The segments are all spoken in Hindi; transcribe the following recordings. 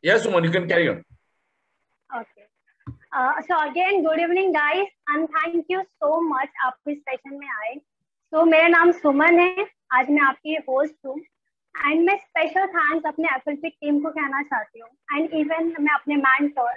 Yes, Suman, you can carry on. Okay. So again, good evening, guys, and thank you so much आप इस सेशन में आए. So मेरा नाम सुमन है. आज मैं आपकी होस्ट हूँ एंड मैं स्पेशल थैंक्स अपने एफएलपी टीम को कहना चाहती हूँ एंड इवन मैं अपने मेंटर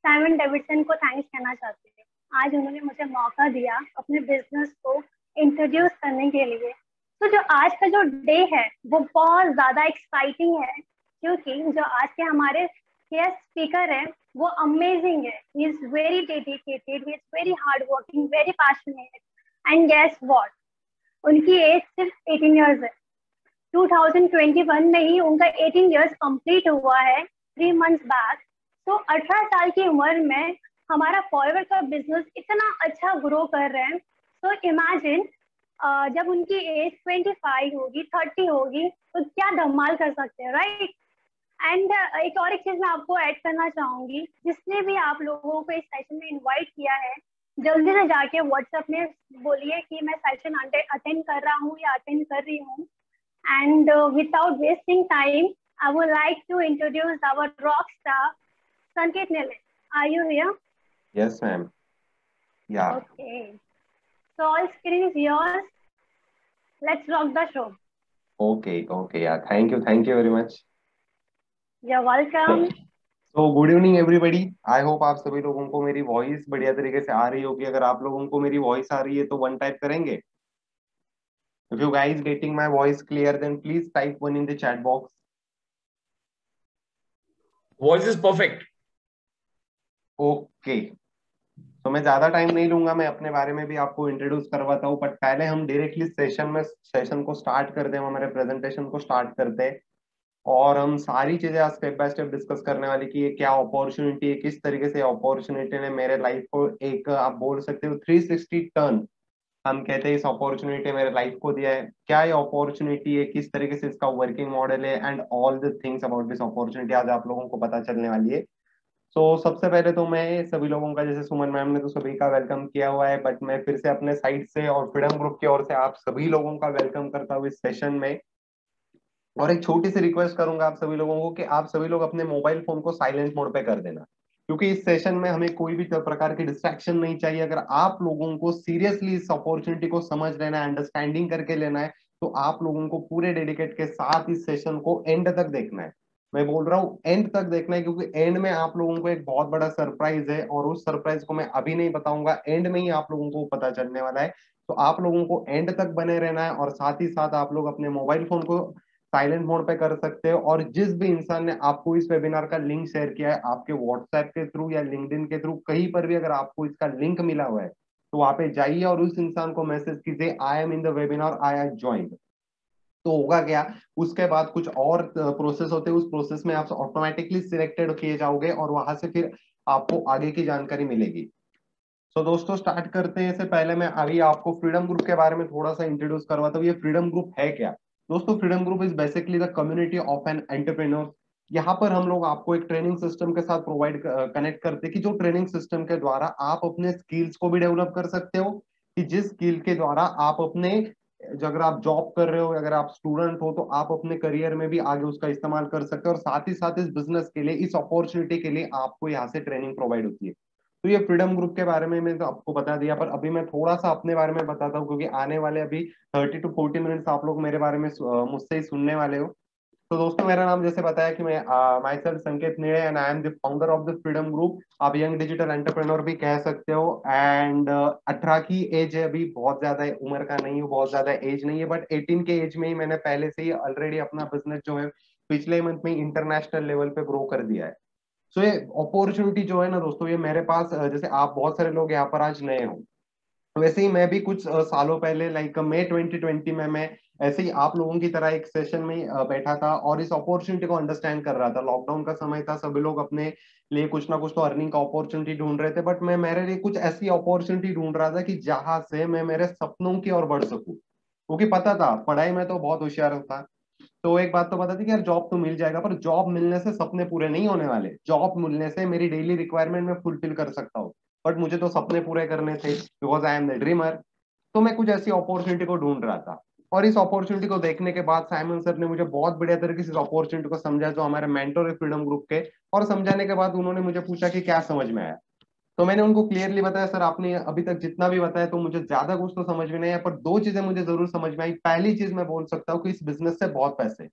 साइमन डेविडसन को थैंक्स कहना चाहती हूँ. आज उन्होंने मुझे मौका दिया अपने बिजनेस को इंट्रोड्यूस करने के लिए. तो जो आज का जो डे है वो बहुत ज्यादा एक्साइटिंग है क्योंकि जो आज के हमारे गेस्ट स्पीकर है वो अमेजिंग है. He is very dedicated, he is very hard working, very passionate and guess what, उनकी एज सिर्फ 18 इयर्स है. 2021 में ही उनका 18 इयर्स कंप्लीट हुआ है 3 मंथ्स बैक. तो 18 साल की उम्र में हमारा फॉरवर्ड का बिजनेस इतना अच्छा ग्रो कर रहे हैं. तो इमेजिन जब उनकी एज 25 होगी, 30 होगी तो क्या धमाल कर सकते हैं, राइट? एंड एक और एक चीज मैं आपको ऐड करना चाहूंगी, जिसने भी आप लोगों को इस सेशन में इनवाइट किया है जल्दी से जाके व्हाट्सएप में बोलिए कि मैं सेशन अटेंड कर रहा हूँ या अटेंड कर रही हूँ. And without wasting time I would like to introduce our rock star Sanket Nile. Are you here? Yes, ma'am. Yeah. Okay, so all screen is yours. Let's rock the show. Okay. Okay. Yeah. Thank you very much. You're welcome. तो good evening everybody. I hope आप सभी लोगों को मेरी वॉइस बढ़िया तरीके से आ रही होगी. अगर आप लोगों को मेरी वॉइस आ रही है तो वन टाइप करेंगे. If you guys getting my voice clear then please type one in the chat box. Voice is perfect. Okay. तो मैं ज्यादा टाइम नहीं लूंगा. मैं अपने बारे में भी आपको इंट्रोड्यूस करवाता हूँ, बट पहले हम डायरेक्टली सेशन को स्टार्ट करते हैं, हमारे प्रेजेंटेशन को स्टार्ट करते हैं. और हम सारी चीजें आज स्टेप बाय स्टेप डिस्कस करने वाली कि ये क्या अपॉर्चुनिटी है, किस तरीके से अपॉर्चुनिटी ने मेरे लाइफ को एक आप बोल सकते हो 360 टर्न हम कहते हैं इस अपॉर्चुनिटी मेरे लाइफ को दिया है. क्या ये अपॉर्चुनिटी है, किस तरीके से इसका वर्किंग मॉडल है and all the things about this opportunity आज आप लोगों को पता चलने वाली है. सो सबसे पहले तो मैं सभी लोगों का, जैसे सुमन मैम ने तो सभी का वेलकम किया हुआ है, बट मैं फिर से अपने साइड से और फ्रीडम ग्रुप की ओर से आप सभी लोगों का वेलकम करता हूँ इस सेशन में. और एक छोटी सी रिक्वेस्ट करूंगा आप सभी लोगों को कि आप सभी लोग अपने मोबाइल फोन को साइलेंट मोड पे कर देना, क्योंकि इस सेशन में हमें कोई भी प्रकार की डिस्ट्रैक्शन नहीं चाहिए. अगर आप लोगों को सीरियसली इस अपॉर्चुनिटी को समझ लेना है, अंडरस्टैंडिंग करके लेना है, तो आप लोगों को पूरे डेडिकेट के साथ इस सेशन को एंड तक देखना है. मैं बोल रहा हूँ एंड तक देखना है, क्योंकि एंड में आप लोगों को एक बहुत बड़ा सरप्राइज है और उस सरप्राइज को मैं अभी नहीं बताऊंगा, एंड में ही आप लोगों को पता चलने वाला है. तो आप लोगों को एंड तक बने रहना है और साथ ही साथ आप लोग अपने मोबाइल फोन को साइलेंट मोड पे कर सकते हो. और जिस भी इंसान ने आपको इस वेबिनार का लिंक शेयर किया है आपके व्हाट्सएप के थ्रू या लिंक्डइन के थ्रू, कहीं पर भी अगर आपको इसका लिंक मिला हुआ है तो वहां पे जाइए और उस इंसान को मैसेज कीजिए I am in the webinar, I have joined. तो होगा क्या, उसके बाद कुछ और प्रोसेस होते हैं, उस प्रोसेस में आप ऑटोमेटिकली सिलेक्टेड किए जाओगे और वहां से फिर आपको आगे की जानकारी मिलेगी. तो दोस्तों स्टार्ट करते हैं. इससे पहले मैं अभी आपको फ्रीडम ग्रुप के बारे में थोड़ा सा इंट्रोड्यूस करवाता हूँ. ये फ्रीडम ग्रुप है क्या? दोस्तों freedom group is basically the community of an entrepreneur. यहाँ पर हम लोग आपको एक ट्रेनिंग सिस्टम के साथ प्रोवाइड कनेक्ट करते हैं कि जो ट्रेनिंग सिस्टम के द्वारा आप अपने स्किल्स को भी डेवलप कर सकते हो, कि जिस स्किल के द्वारा आप अपने, अगर आप जॉब कर रहे हो, अगर आप स्टूडेंट हो, तो आप अपने करियर में भी आगे उसका इस्तेमाल कर सकते हो. और साथ ही साथ इस बिजनेस के लिए, इस अपॉर्चुनिटी के लिए आपको यहाँ से ट्रेनिंग प्रोवाइड होती है. तो ये फ्रीडम ग्रुप के बारे में मैं तो आपको बता दिया, पर अभी मैं थोड़ा सा अपने बारे में बताता हूँ, क्योंकि आने वाले अभी 30 to 40 मिनट्स आप लोग मेरे बारे में मुझसे ही सुनने वाले हो. तो दोस्तों मेरा नाम जैसे बताया कि मैं माई सेल्फ संकेत नेड़े and I am the founder of the freedom group. आप यंग डिजिटल एंटरप्रेन्योर भी कह सकते हो. एंड 18 की एज है, अभी बहुत ज्यादा उम्र का नहीं है, बहुत ज्यादा एज नहीं है, बट 18 के एज में ही मैंने पहले से ही ऑलरेडी अपना बिजनेस जो है पिछले मंथ में इंटरनेशनल लेवल पे ग्रो कर दिया है. सो ये अपॉर्चुनिटी जो है ना दोस्तों, ये मेरे पास जैसे आप बहुत सारे लोग यहाँ पर आज नए हो, वैसे ही मैं भी कुछ सालों पहले लाइक मई 2020 में मैं ऐसे ही आप लोगों की तरह एक सेशन में बैठा था और इस अपॉर्चुनिटी को अंडरस्टैंड कर रहा था. लॉकडाउन का समय था, सभी लोग अपने लिए कुछ ना कुछ तो अर्निंग का अपॉर्चुनिटी ढूंढ रहे थे, बट मैं मेरे लिए कुछ ऐसी अपॉर्चुनिटी ढूंढ रहा था कि जहां से मैं मेरे सपनों की ओर बढ़ सकूं. क्योंकि पता था पढ़ाई में तो बहुत होशियार था, तो एक बात तो पता थी कि यार जॉब तो मिल जाएगा, पर जॉब मिलने से सपने पूरे नहीं होने वाले. जॉब मिलने से मेरी डेली रिक्वायरमेंट मैं फुलफिल कर सकता हूँ, बट मुझे तो सपने पूरे करने थे, because I am the dreamer. तो मैं कुछ ऐसी अपॉर्चुनिटी को ढूंढ रहा था. और इस अपॉर्चुनिटी को देखने के बाद साइमन सर ने मुझे बहुत बढ़िया तरीके से इस अपॉर्चुनिटी को समझा, जो हमारे मेंटर है फ्रीडम ग्रुप के। और समझाने के बाद उन्होंने मुझे पूछा कि क्या समझ में आया। तो मैंने उनको क्लियरली बताया, सर आपने अभी तक जितना भी बताया तो मुझे ज्यादा कुछ तो समझ में नहीं आया, पर दो चीजें मुझे जरूर समझ में आई। पहली चीज मैं बोल सकता हूँ कि इस बिजनेस से बहुत पैसे,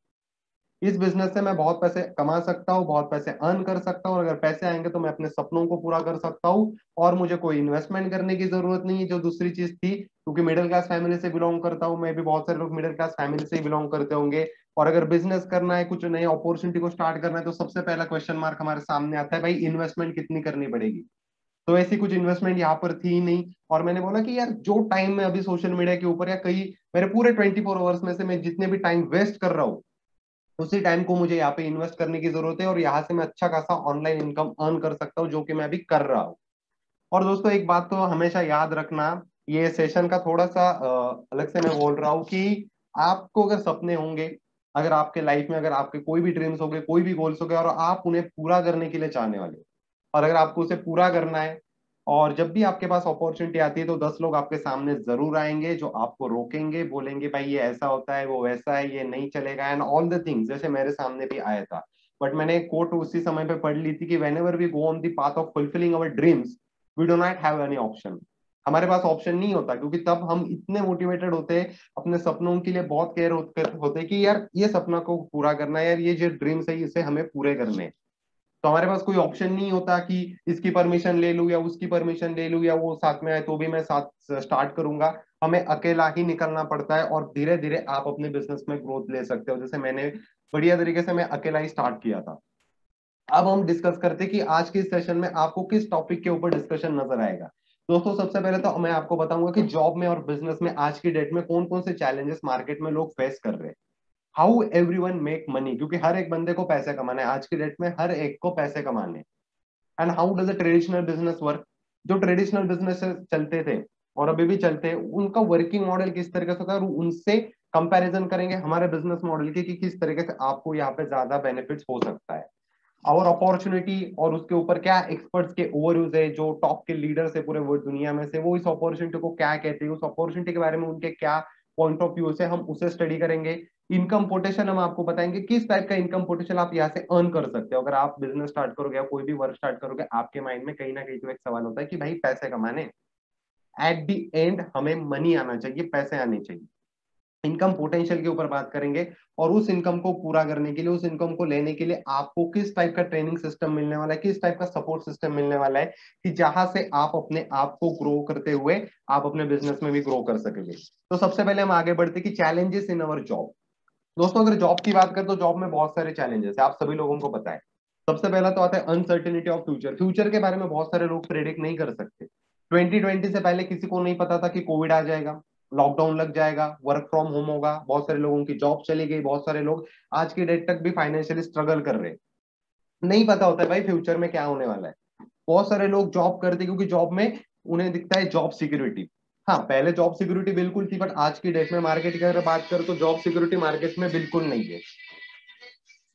इस बिजनेस से मैं बहुत पैसे कमा सकता हूँ, बहुत पैसे अर्न कर सकता हूँ। और अगर पैसे आएंगे तो मैं अपने सपनों को पूरा कर सकता हूँ, और मुझे कोई इन्वेस्टमेंट करने की जरूरत नहीं है, जो दूसरी चीज थी। क्योंकि मिडिल क्लास फैमिली से बिलोंग करता हूँ मैं भी, बहुत सारे लोग मिडिल क्लास फैमिली से ही बिलोंग करते होंगे। और अगर बिजनेस करना है, कुछ नई अपॉर्चुनिटी को स्टार्ट करना है, तो सबसे पहला क्वेश्चन मार्क हमारे सामने आता है, भाई इन्वेस्टमेंट कितनी करनी पड़ेगी। तो ऐसी कुछ इन्वेस्टमेंट यहाँ पर थी ही नहीं। और मैंने बोला कि यार जो टाइम में अभी सोशल मीडिया के ऊपर, या कई मेरे पूरे 24 आवर्स में से मैं जितने भी टाइम वेस्ट कर रहा हूँ, उसी टाइम को मुझे यहाँ पे इन्वेस्ट करने की जरूरत है, और यहाँ से मैं अच्छा खासा ऑनलाइन इनकम अर्न कर सकता हूँ, जो कि मैं अभी कर रहा हूँ। और दोस्तों एक बात तो हमेशा याद रखना, ये सेशन का थोड़ा सा अलग से मैं बोल रहा हूँ कि आपको अगर सपने होंगे, अगर आपके लाइफ में अगर आपके कोई भी ड्रीम्स होंगे, कोई भी गोल्स होंगे, और आप उन्हें पूरा करने के लिए चाहने वाले हो, और अगर आपको उसे पूरा करना है, और जब भी आपके पास अपॉर्चुनिटी आती है, तो 10 लोग आपके सामने जरूर आएंगे जो आपको रोकेंगे, बोलेंगे भाई ये ऐसा होता है, वो वैसा है, ये नहीं चलेगा, एंड ऑल द थिंग्स, जैसे मेरे सामने भी आया था। बट मैंने एक कोट उसी समय पे पढ़ ली थी कि whenever we go on the path of fulfilling our dreams, we do not have any option. हमारे पास ऑप्शन नहीं होता, क्योंकि तब हम इतने मोटिवेटेड होते हैं, अपने सपनों के लिए बहुत केयर होते कि यार ये सपना को पूरा करना है, यार ये जो ड्रीम्स है इसे हमें पूरे करने हैं। तो हमारे पास कोई ऑप्शन नहीं होता कि इसकी परमिशन ले लूं या उसकी परमिशन ले लूं, या वो साथ में आए तो भी मैं साथ स्टार्ट करूंगा। हमें अकेला ही निकलना पड़ता है, और धीरे धीरे आप अपने बिजनेस में ग्रोथ ले सकते हो, जैसे मैंने बढ़िया तरीके से मैं अकेला ही स्टार्ट किया था। अब हम डिस्कस करते हैं कि आज के सेशन में आपको किस टॉपिक के ऊपर डिस्कशन नजर आएगा। दोस्तों सबसे पहले तो मैं आपको बताऊंगा कि जॉब में और बिजनेस में आज की डेट में कौन कौन से चैलेंजेस मार्केट में लोग फेस कर रहे हैं, हाउ एवरीवन मेक मनी, क्योंकि हर एक बंदे को पैसे कमाना है आज की डेट में, हर एक को पैसे कमाने। And how does a traditional business work, जो ट्रेडिशनल बिजनेस चलते थे और अभी भी चलते हैं, उनका वर्किंग मॉडल किस तरीके से होता है, और उनसे कंपैरिजन करेंगे हमारे बिजनेस मॉडल के कि किस तरीके से आपको यहाँ पे ज्यादा बेनिफिट्स हो सकता है, और अपॉर्चुनिटी, और उसके ऊपर क्या एक्सपर्ट्स के ओवरव्यूज है, जो टॉप के लीडर्स है पूरे वर्ल्ड दुनिया में से, वो इस अपॉर्चुनिटी को क्या कहते हैं, उस अपॉर्चुनिटी के बारे में उनके क्या पॉइंट ऑफ व्यू से, हम उसे स्टडी करेंगे। इनकम पोटेंशियल हम आपको बताएंगे, किस टाइप का इनकम पोटेंशियल आप यहाँ से अर्न कर सकते हो। अगर आप बिजनेस स्टार्ट करोगे या कोई भी वर्क स्टार्ट करोगे, आपके माइंड में कहीं ना कहीं तो एक सवाल होता है कि भाई पैसे कमाने, एट द एंड हमें मनी आना चाहिए, पैसे आने चाहिए। इनकम पोटेंशियल के ऊपर बात करेंगे, और उस इनकम को पूरा करने के लिए, उस इनकम को लेने के लिए आपको किस टाइप का ट्रेनिंग सिस्टम मिलने वाला है, किस टाइप का सपोर्ट सिस्टम मिलने वाला है, कि जहां से आप अपने आप को ग्रो करते हुए आप अपने बिजनेस में भी ग्रो कर सकेंगे। तो सबसे पहले हम आगे बढ़ते कि चैलेंजेस इन अवर जॉब। दोस्तों अगर जॉब की बात करें तो जॉब में बहुत सारे चैलेंजेस है, आप सभी लोगों को पता है। सबसे पहला तो आता है अनसर्टेनिटी ऑफ फ्यूचर, फ्यूचर के बारे में बहुत सारे लोग प्रेडिक्ट नहीं कर सकते। 2020 से पहले किसी को नहीं पता था कि कोविड आ जाएगा, लॉकडाउन लग जाएगा, वर्क फ्रॉम होम होगा, बहुत सारे लोगों की जॉब चली गई, बहुत सारे लोग आज की डेट तक भी फाइनेंशियली स्ट्रगल कर रहे हैं। नहीं पता होता है भाई फ्यूचर में क्या होने वाला है। बहुत सारे लोग जॉब करते क्योंकि जॉब में उन्हें दिखता है जॉब सिक्योरिटी। हाँ पहले जॉब सिक्योरिटी बिल्कुल थी, बट आज की डेट में मार्केट की अगर बात करें तो जॉब सिक्योरिटी मार्केट में बिल्कुल नहीं है।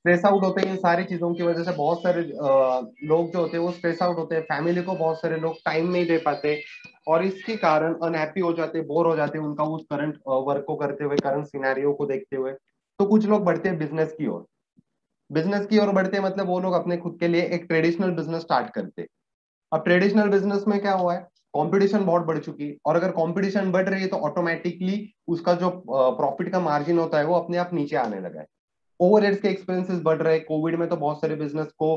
स्ट्रेस आउट होते हैं इन सारी चीजों की वजह से, बहुत सारे लोग जो होते हैं वो स्ट्रेस आउट होते हैं, फैमिली को बहुत सारे लोग टाइम नहीं दे पाते, और इसके कारण अनहैप्पी हो जाते हैं, बोर हो जाते हैं उनका उस करंट वर्क को करते हुए, करंट सिनेरियो को देखते हुए। तो कुछ लोग बढ़ते हैं बिजनेस की ओर, बिजनेस की ओर बढ़ते हैं, मतलब वो लोग अपने खुद के लिए एक ट्रेडिशनल बिजनेस स्टार्ट करते हैं। अब ट्रेडिशनल बिजनेस में क्या हुआ है, कंपटीशन बहुत बढ़ चुकी है, और अगर कंपटीशन बढ़ रही है तो ऑटोमेटिकली उसका जो प्रॉफिट का मार्जिन होता है वो अपने आप नीचे आने लगा है। ओवरहेड्स के एक्सपेंसेस बढ़ रहे हैं, कोविड में तो बहुत सारे बिजनेस को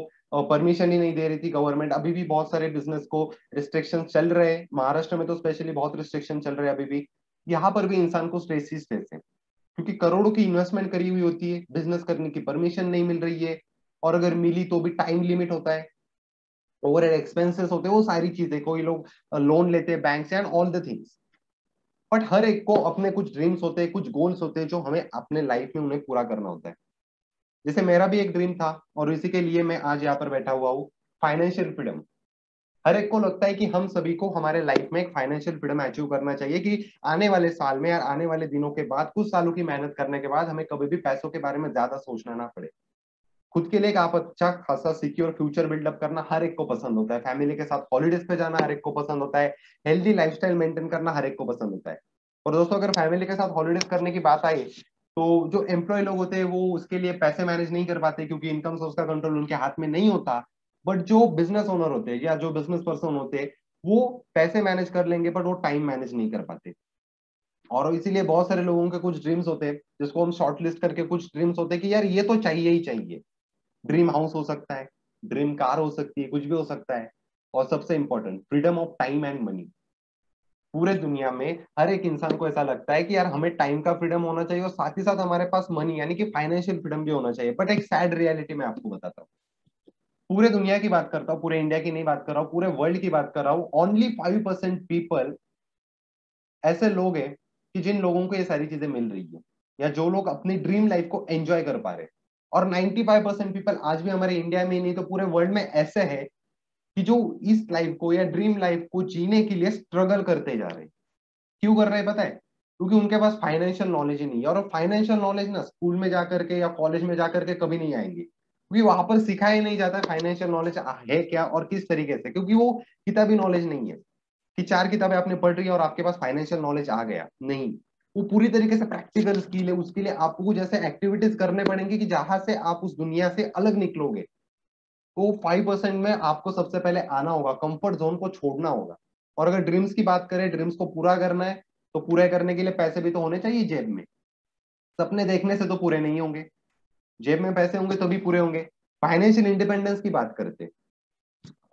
परमिशन ही नहीं दे रही थी गवर्नमेंट, अभी भी बहुत सारे बिजनेस को रिस्ट्रिक्शन चल रहे हैं, महाराष्ट्र में तो स्पेशली बहुत रिस्ट्रिक्शन चल रहे हैं अभी भी। यहाँ पर भी इंसान को स्ट्रेस ही स्ट्रेस है, क्योंकि करोड़ों की इन्वेस्टमेंट करी हुई होती है, बिजनेस करने की परमिशन नहीं मिल रही है, और अगर मिली तो भी टाइम लिमिट होता है, ओवरहेड एक्सपेंसेस होते हैं, वो सारी चीजें, कोई लोग लोन लेते हैं बैंक से, and all the things. But हर एक को अपने कुछ ड्रीम्स होते हैं, कुछ गोल्स होते हैं जो हमें अपने लाइफ में उन्हें पूरा करना होता है। जैसे मेरा भी एक ड्रीम था, और इसी के लिए मैं आज यहाँ पर बैठा हुआ हूँ, फाइनेंशियल फ्रीडम। हर एक को लगता है कि हम सभी को हमारे लाइफ में एक फाइनेंशियल फ्रीडम अचीव करना चाहिए, कि आने वाले साल में या आने वाले दिनों के बाद, कुछ सालों की मेहनत करने के बाद, हमें कभी भी पैसों के बारे में ज्यादा सोचना ना पड़े। खुद के लिए एक आप अच्छा खासा सिक्योर फ्यूचर बिल्डअप करना हर एक को पसंद होता है, फैमिली के साथ हॉलीडेज पे जाना हर एक को पसंद होता है, हेल्दी लाइफस्टाइल मेंटेन करना हर एक को पसंद होता है। और दोस्तों अगर फैमिली के साथ हॉलीडेज करने की बात आई तो जो एम्प्लॉय लोग होते हैं वो उसके लिए पैसे मैनेज नहीं कर पाते क्योंकि इनकम सोर्स का कंट्रोल उनके हाथ में नहीं होता। बट जो बिजनेस ओनर होते हैं या जो बिजनेस पर्सन होते हैं वो पैसे मैनेज कर लेंगे बट वो टाइम मैनेज नहीं कर पाते। और इसीलिए बहुत सारे लोगों के कुछ ड्रीम्स होते हैं जिसको हम शॉर्ट लिस्ट करके कुछ ड्रीम्स होते हैं कि यार ये तो चाहिए ही चाहिए। ड्रीम हाउस हो सकता है, ड्रीम कार हो सकती है, कुछ भी हो सकता है। और सबसे important freedom of time and money. पूरे दुनिया में हर एक इंसान को ऐसा लगता है कि यार हमें टाइम का फ्रीडम होना चाहिए और साथ ही साथ हमारे पास मनी यानी कि फाइनेंशियल फ्रीडम भी होना चाहिए। बट एक सैड रियलिटी मैं आपको बताता हूँ, पूरे दुनिया की बात करता हूँ, पूरे इंडिया की नहीं बात कर रहा हूँ, पूरे वर्ल्ड की बात कर रहा हूँ। ओनली 5% पीपल ऐसे लोग हैं कि जिन लोगों को ये सारी चीजें मिल रही है या जो लोग अपनी ड्रीम लाइफ को एंजॉय कर पा रहे हैं। और 95% पीपल आज भी हमारे इंडिया में नहीं तो पूरे वर्ल्ड में ऐसे है कि जो इस लाइफ को या ड्रीम लाइफ को जीने के लिए स्ट्रगल करते जा रहे हैं। क्यों कर रहे हैं पता है? क्योंकि उनके पास फाइनेंशियल नॉलेज ही नहीं है। और फाइनेंशियल नॉलेज ना स्कूल में जाकर के या कॉलेज में जाकर के कभी नहीं आएंगे क्योंकि वहां पर सिखाया नहीं जाता फाइनेंशियल नॉलेज है क्या और किस तरीके से, क्योंकि वो किताबी नॉलेज नहीं है कि 4 किताबें आपने पढ़ रही है और आपके पास फाइनेंशियल नॉलेज आ गया। नहीं, वो पूरी तरीके से प्रैक्टिकल स्किल है। उसके लिए आपको कुछ ऐसे एक्टिविटीज करने पड़ेंगे कि जहां से आप उस दुनिया से अलग निकलोगे। तो 5% में आपको सबसे पहले आना होगा, कंफर्ट जोन को छोड़ना होगा। और अगर ड्रीम्स की बात करें, ड्रीम्स को पूरा करना है तो पूरे करने के लिए पैसे भी तो होने चाहिए जेब में। सपने देखने से तो पूरे नहीं होंगे, जेब में पैसे होंगे तो भी पूरे होंगे। फाइनेंशियल इंडिपेंडेंस की बात करते हैं।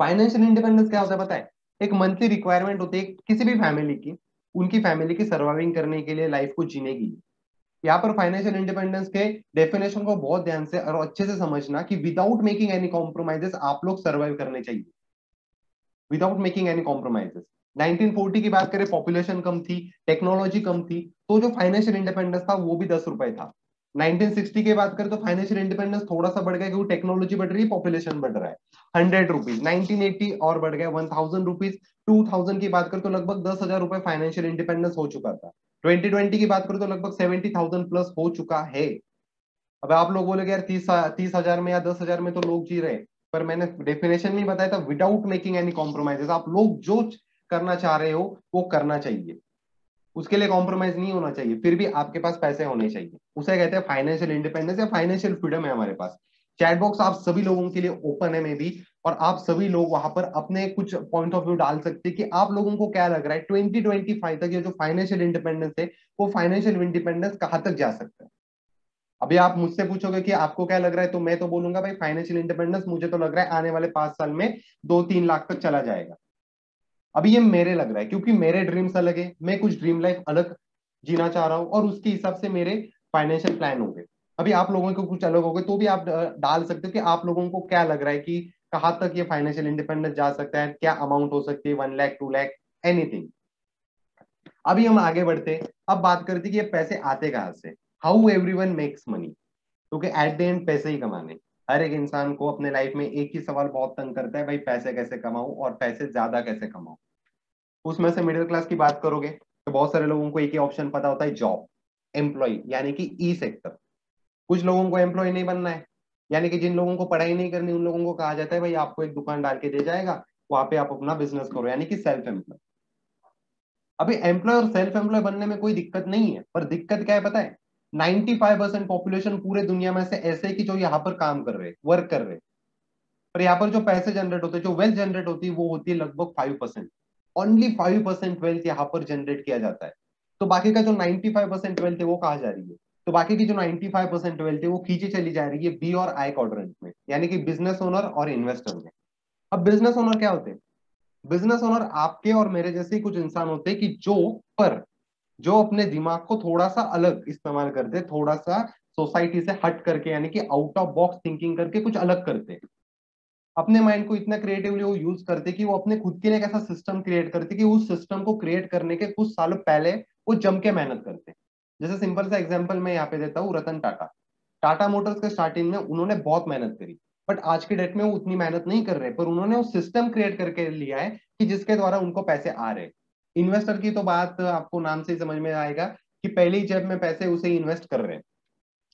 फाइनेंशियल इंडिपेंडेंस क्या होता है पता है? एक मंथली रिक्वायरमेंट होती है किसी भी फैमिली की, उनकी फैमिली की सर्वाइविंग करने के लिए, लाइफ को जीने के लिए। यहाँ पर फाइनेंशियल इंडिपेंडेंस के डेफिनेशन को बहुत ध्यान से और अच्छे से समझना कि विदाउट मेकिंग एनी कॉम्प्रोमाइजेस आप लोग सर्वाइव करने चाहिए, विदाउट मेकिंग एनी कॉम्प्रोमाइजेस। 1940 की बात करें, पॉपुलेशन कम थी, टेक्नोलॉजी कम थी, तो जो फाइनेंशियल इंडिपेंडेंस था वो भी 10 रुपए था। 1960 की बात करें तो फाइनेंशियल इंडिपेंडेंस थोड़ा सा बढ़ गया क्योंकि टेक्नोलॉजी बढ़ रही है, पॉपुलेशन बढ़ रहा है। 100 रुपीज 1980 और बढ़ गया 1000 रुपीज। 2000 की बात करें तो लगभग 10,000 रुपए फाइनेंशियल इंडिपेंडेंस हो चुका था। 2020 की बात करें तो लगभग 70,000 प्लस हो चुका है। अब आप लोग बोले यार 30,000 में या 10,000 में तो लोग जी रहे, पर मैंने डेफिनेशन नहीं बताया था विदाउट मेकिंग एनी कॉम्प्रोमाइजेस। आप लोग जो करना चाह रहे हो वो करना चाहिए, उसके लिए कॉम्प्रोमाइज नहीं होना चाहिए, फिर भी आपके पास पैसे होने चाहिए। उसे कहते हैं फाइनेंशियल इंडिपेंडेंस या फाइनेंशियल फ्रीडम है हमारे पास। चैट बॉक्स आप सभी लोगों के लिए ओपन है मे बी, और आप सभी लोग वहां पर अपने कुछ पॉइंट ऑफ व्यू डाल सकते हैं कि आप लोगों को क्या लग रहा है 2025 तक ये जो फाइनेंशियल इंडिपेंडेंस है वो फाइनेंशियल इंडिपेंडेंस कहाँ तक जा सकता है। अभी आप मुझसे पूछोगे कि आपको क्या लग रहा है तो मैं तो बोलूंगा भाई फाइनेंशियल इंडिपेंडेंस मुझे तो लग रहा है आने वाले 5 साल में 2-3 लाख तक चला जाएगा। अभी ये मेरे लग रहा है क्योंकि मेरे ड्रीम्स अलग है, मैं कुछ ड्रीम लाइफ अलग जीना चाह रहा हूँ और उसके हिसाब से मेरे फाइनेंशियल प्लान होंगे। अभी आप लोगों को कुछ अलग होंगे तो भी आप डाल सकते हो कि आप लोगों को क्या लग रहा है कि कहाँ तक ये फाइनेंशियल इंडिपेंडेंस जा सकता है, क्या अमाउंट हो सकती है, 1 लाख 2 लाख एनीथिंग। अभी हम आगे बढ़ते, अब बात करते कि ये पैसे आते कहाँ से, हाउ एवरीवन मेक्स मनी। क्योंकि एट द एंड पैसे ही कमाने, हर एक इंसान को अपने लाइफ में एक ही सवाल बहुत तंग करता है, भाई पैसे कैसे कमाऊं और पैसे ज्यादा कैसे कमाऊं। उसमें से मिडिल क्लास की बात करोगे तो बहुत सारे लोगों को एक ही ऑप्शन पता होता है, जॉब, एम्प्लॉय यानी कि ई सेक्टर। कुछ लोगों को एम्प्लॉय नहीं बनना है, यानी कि जिन लोगों को पढ़ाई नहीं करनी उन लोगों को कहा जाता है भाई आपको एक दुकान डाल के दे जाएगा, वहां पे आप अपना बिजनेस करो, यानी कि सेल्फ एम्प्लॉय। अभी एम्प्लॉय और सेल्फ एम्प्लॉय बनने में कोई दिक्कत नहीं है, पर दिक्कत क्या है पता है? 95% पॉपुलेशन पूरे दुनिया में से ऐसे है कि जो यहाँ पर काम कर रहे, वर्क कर रहे, पर यहाँ पर जो पैसे जनरेट होते हैं, जो वेल्थ जनरेट होती है वो होती है लगभग 5%। ओनली 5% वेल्थ यहाँ पर जनरेट किया जाता है। तो बाकी का जो 95% वेल्थ है वो कहाँ जा रही है? तो बाकी की जो 95% वेल्थ है वो खींची चली जा रही है बी और आई क्वाड्रेंट में, यानी कि बिजनेस ओनर और इन्वेस्टर में। अब बिजनेस ओनर क्या होते हैं? बिजनेस ओनर आपके और मेरे जैसे ही कुछ इंसान होते हैं कि पर जो अपने दिमाग को थोड़ा सा अलग इस्तेमाल करते हैं, थोड़ा सा सोसाइटी से हट करके, यानी कि आउट ऑफ बॉक्स थिंकिंग करके कुछ अलग करते हैं। अपने माइंड को इतना क्रिएटिवली वो यूज करते कि वो अपने खुद के लिए एक ऐसा सिस्टम क्रिएट करते कि उस सिस्टम को क्रिएट करने के कुछ सालों पहले वो जम के मेहनत करते। जैसे सिंपल सा एग्जांपल मैं यहाँ पे देता हूँ, रतन टाटा। टाटा मोटर्स के स्टार्टिंग में उन्होंने बहुत मेहनत करी, बट आज के डेट में वो उतनी मेहनत नहीं कर रहे, पर उन्होंने वो सिस्टम क्रिएट करके लिया है कि जिसके द्वारा उनको पैसे आ रहे। इन्वेस्टर की तो बात आपको नाम से ही समझ में आएगा कि पहली जेब में पैसे उसे इन्वेस्ट कर रहे हैं।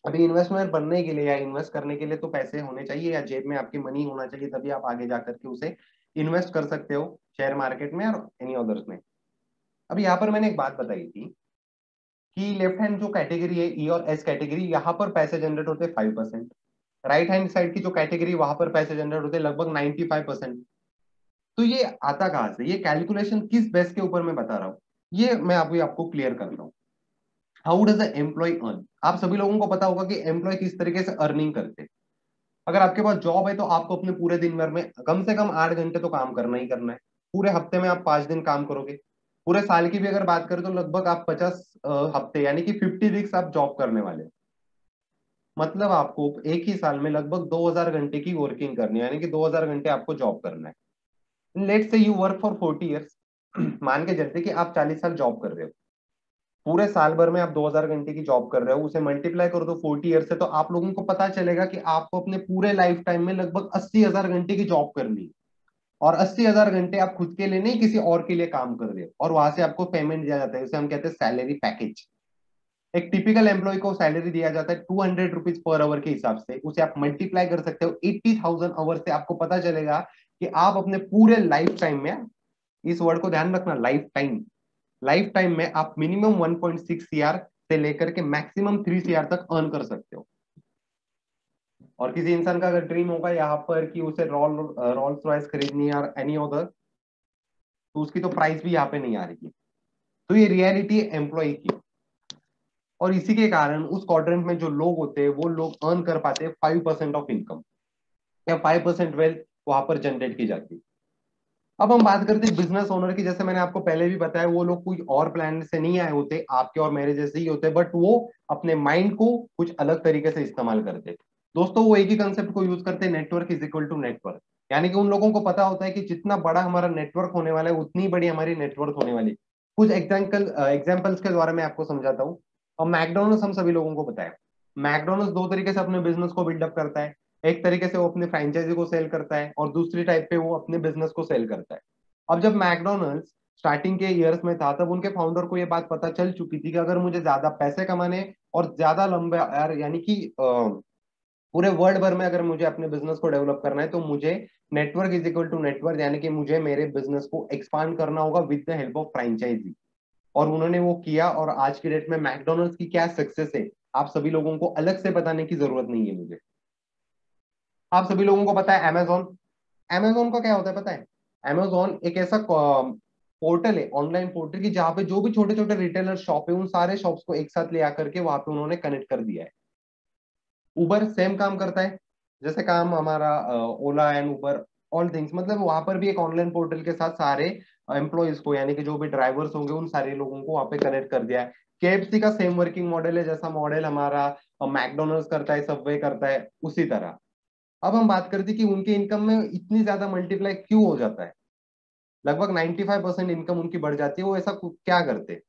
अभी इन्वेस्टमेंट बनने के लिए या इन्वेस्ट करने के लिए तो पैसे होने चाहिए या जेब में आपकी मनी होना चाहिए, तभी आप आगे जाकर के उसे इन्वेस्ट कर सकते हो शेयर मार्केट में और एनी अदर्स में। अब यहाँ पर मैंने एक बात बताई थी कि लेफ्ट हैंड जो कैटेगरी है ई और एस कैटेगरी, यहाँ पर पैसे जनरेट होते हैं 5%, राइट हैंड साइड की जो कैटेगरी वहां पर पैसे जनरेट होते हैं लगभग 95%। तो ये आता कहाँ से, ये कैलकुलेशन किस बेस के ऊपर मैं बता रहा हूँ, ये मैं अभी आपको क्लियर कर रहा हूँ। How does a employ earn, आप सभी लोगों को पता होगा कि एम्प्लॉय किस तरीके से अर्निंग करते हैं। अगर आपके पास जॉब है तो आपको अपने पूरे दिन भर में कम से कम 8 घंटे तो काम करना ही करना है। पूरे हफ्ते में आप 5 दिन काम करोगे। पूरे साल की भी अगर बात करें तो लगभग आप 50 हफ्ते यानी कि 50 वीक्स आप जॉब करने वाले हो। मतलब आपको एक ही साल में लगभग 2000 घंटे की वर्किंग करनी है, यानी कि 2000 घंटे आपको जॉब करना है। Let's say you work for 40 years, मान के चलते कि आप 40 साल जॉब कर रहे हो। पूरे साल भर में आप 2000 घंटे की जॉब कर रहे हो, उसे मल्टीप्लाई कर दो 40 ईयर से, तो आप लोगों को पता चलेगा कि आपको अपने पूरे लाइफ टाइम में लगभग 80,000 घंटे की जॉब करनी है। और 80,000 घंटे आप खुद के लिए नहीं किसी और के लिए काम कर रहे हो, और वहां से आपको पेमेंट दिया जाता है, उसे हम कहते हैं सैलरी पैकेज। एक टिपिकल एम्प्लॉय को सैलरी दिया जाता है 200 रुपीज पर आवर के हिसाब से, उसे आप मल्टीप्लाई कर सकते हो 80,000 आवर से, आपको पता चलेगा कि आप अपने पूरे लाइफ टाइम में, इस वर्ड को ध्यान रखना, लाइफ टाइम में आप मिनिमम 1.6 सीआर से लेकर के मैक्सिमम 3 सीआर तक अर्न कर सकते हो। और किसी इंसान का अगर ड्रीम होगा यहाँ पर कि उसे रोल्स रॉयस खरीदनी है और एनी अदर, तो उसकी तो प्राइस भी यहाँ पे नहीं आ रही है। तो ये रियलिटी है एम्प्लॉय की। और इसी के कारण उस क्वाड्रेंट में जो लोग होते हैं वो लोग अर्न कर पाते हैं 5% ऑफ इनकम, या 5% वेल्थ वहां पर जनरेट की जाती है। अब हम बात करते हैं बिजनेस ओनर की। जैसे मैंने आपको पहले भी बताया, वो लोग कोई और प्लान से नहीं आए होते, आपके और मेरे जैसे ही होते, बट वो अपने माइंड को कुछ अलग तरीके से इस्तेमाल करते हैं। दोस्तों वो एक ही कंसेप्ट को यूज करते हैं, network is equal to network. यानी कि उन लोगों को पता होता है कि जितना बड़ा हमारा नेटवर्क होने वाला है उतनी बड़ी हमारी नेटवर्क होने वाली है। कुछ एग्जाम्पल्स के द्वारा मैं आपको समझाता हूँ। और मैकडोनल्ड्स हम सभी लोगों को पता है, मैकडोनल्ड्स दो तरीके से अपने बिजनेस को बिल्डअप करता है। एक तरीके से वो अपने फ्रेंचाइजी को सेल करता है, और दूसरी टाइप पे वो अपने बिजनेस को सेल करता है। अब जब मैकडोनल्ड्स स्टार्टिंग के ईयर्स में था, तब उनके फाउंडर को ये बात पता चल चुकी थी कि अगर मुझे ज्यादा पैसे कमाने और ज्यादा लंबे यानी कि पूरे वर्ल्ड भर में अगर मुझे अपने बिजनेस को डेवलप करना है, तो मुझे network is equal to network, यानी कि मुझे मेरे बिजनेस को एक्सपांड करना होगा with the help of franchisee. और उन्होंने वो किया, और आज की डेट में मैकडोनल्ड्स की क्या सक्सेस है, आप सभी लोगों को अलग से बताने की जरूरत नहीं है मुझे। आप सभी लोगों को पता है अमेजोन, अमेजोन का क्या होता है पता है? अमेजोन एक ऐसा पोर्टल है, ऑनलाइन पोर्टल की, जहाँ पे जो भी छोटे छोटे रिटेलर शॉप है उन सारे शॉप्स को एक साथ ले आकर के वहां पे उन्होंने कनेक्ट कर दिया है। उबर सेम काम करता है, जैसे काम हमारा ओला एंड उबर, ऑल थिंग्स, मतलब वहां पर भी एक ऑनलाइन पोर्टल के साथ सारे एम्प्लॉयज को, यानी कि जो भी ड्राइवर्स होंगे उन सारे लोगों को वहां पे कनेक्ट कर दिया है। केएफसी का सेम वर्किंग मॉडल है, जैसा मॉडल हमारा मैकडोनल्ड्स करता है, सबवे करता है, उसी तरह। अब हम बात करते हैं कि उनके इनकम में इतनी ज्यादा मल्टीप्लाई क्यों हो जाता है, लगभग 95% इनकम उनकी बढ़ जाती है, वो ऐसा क्या करते हैं?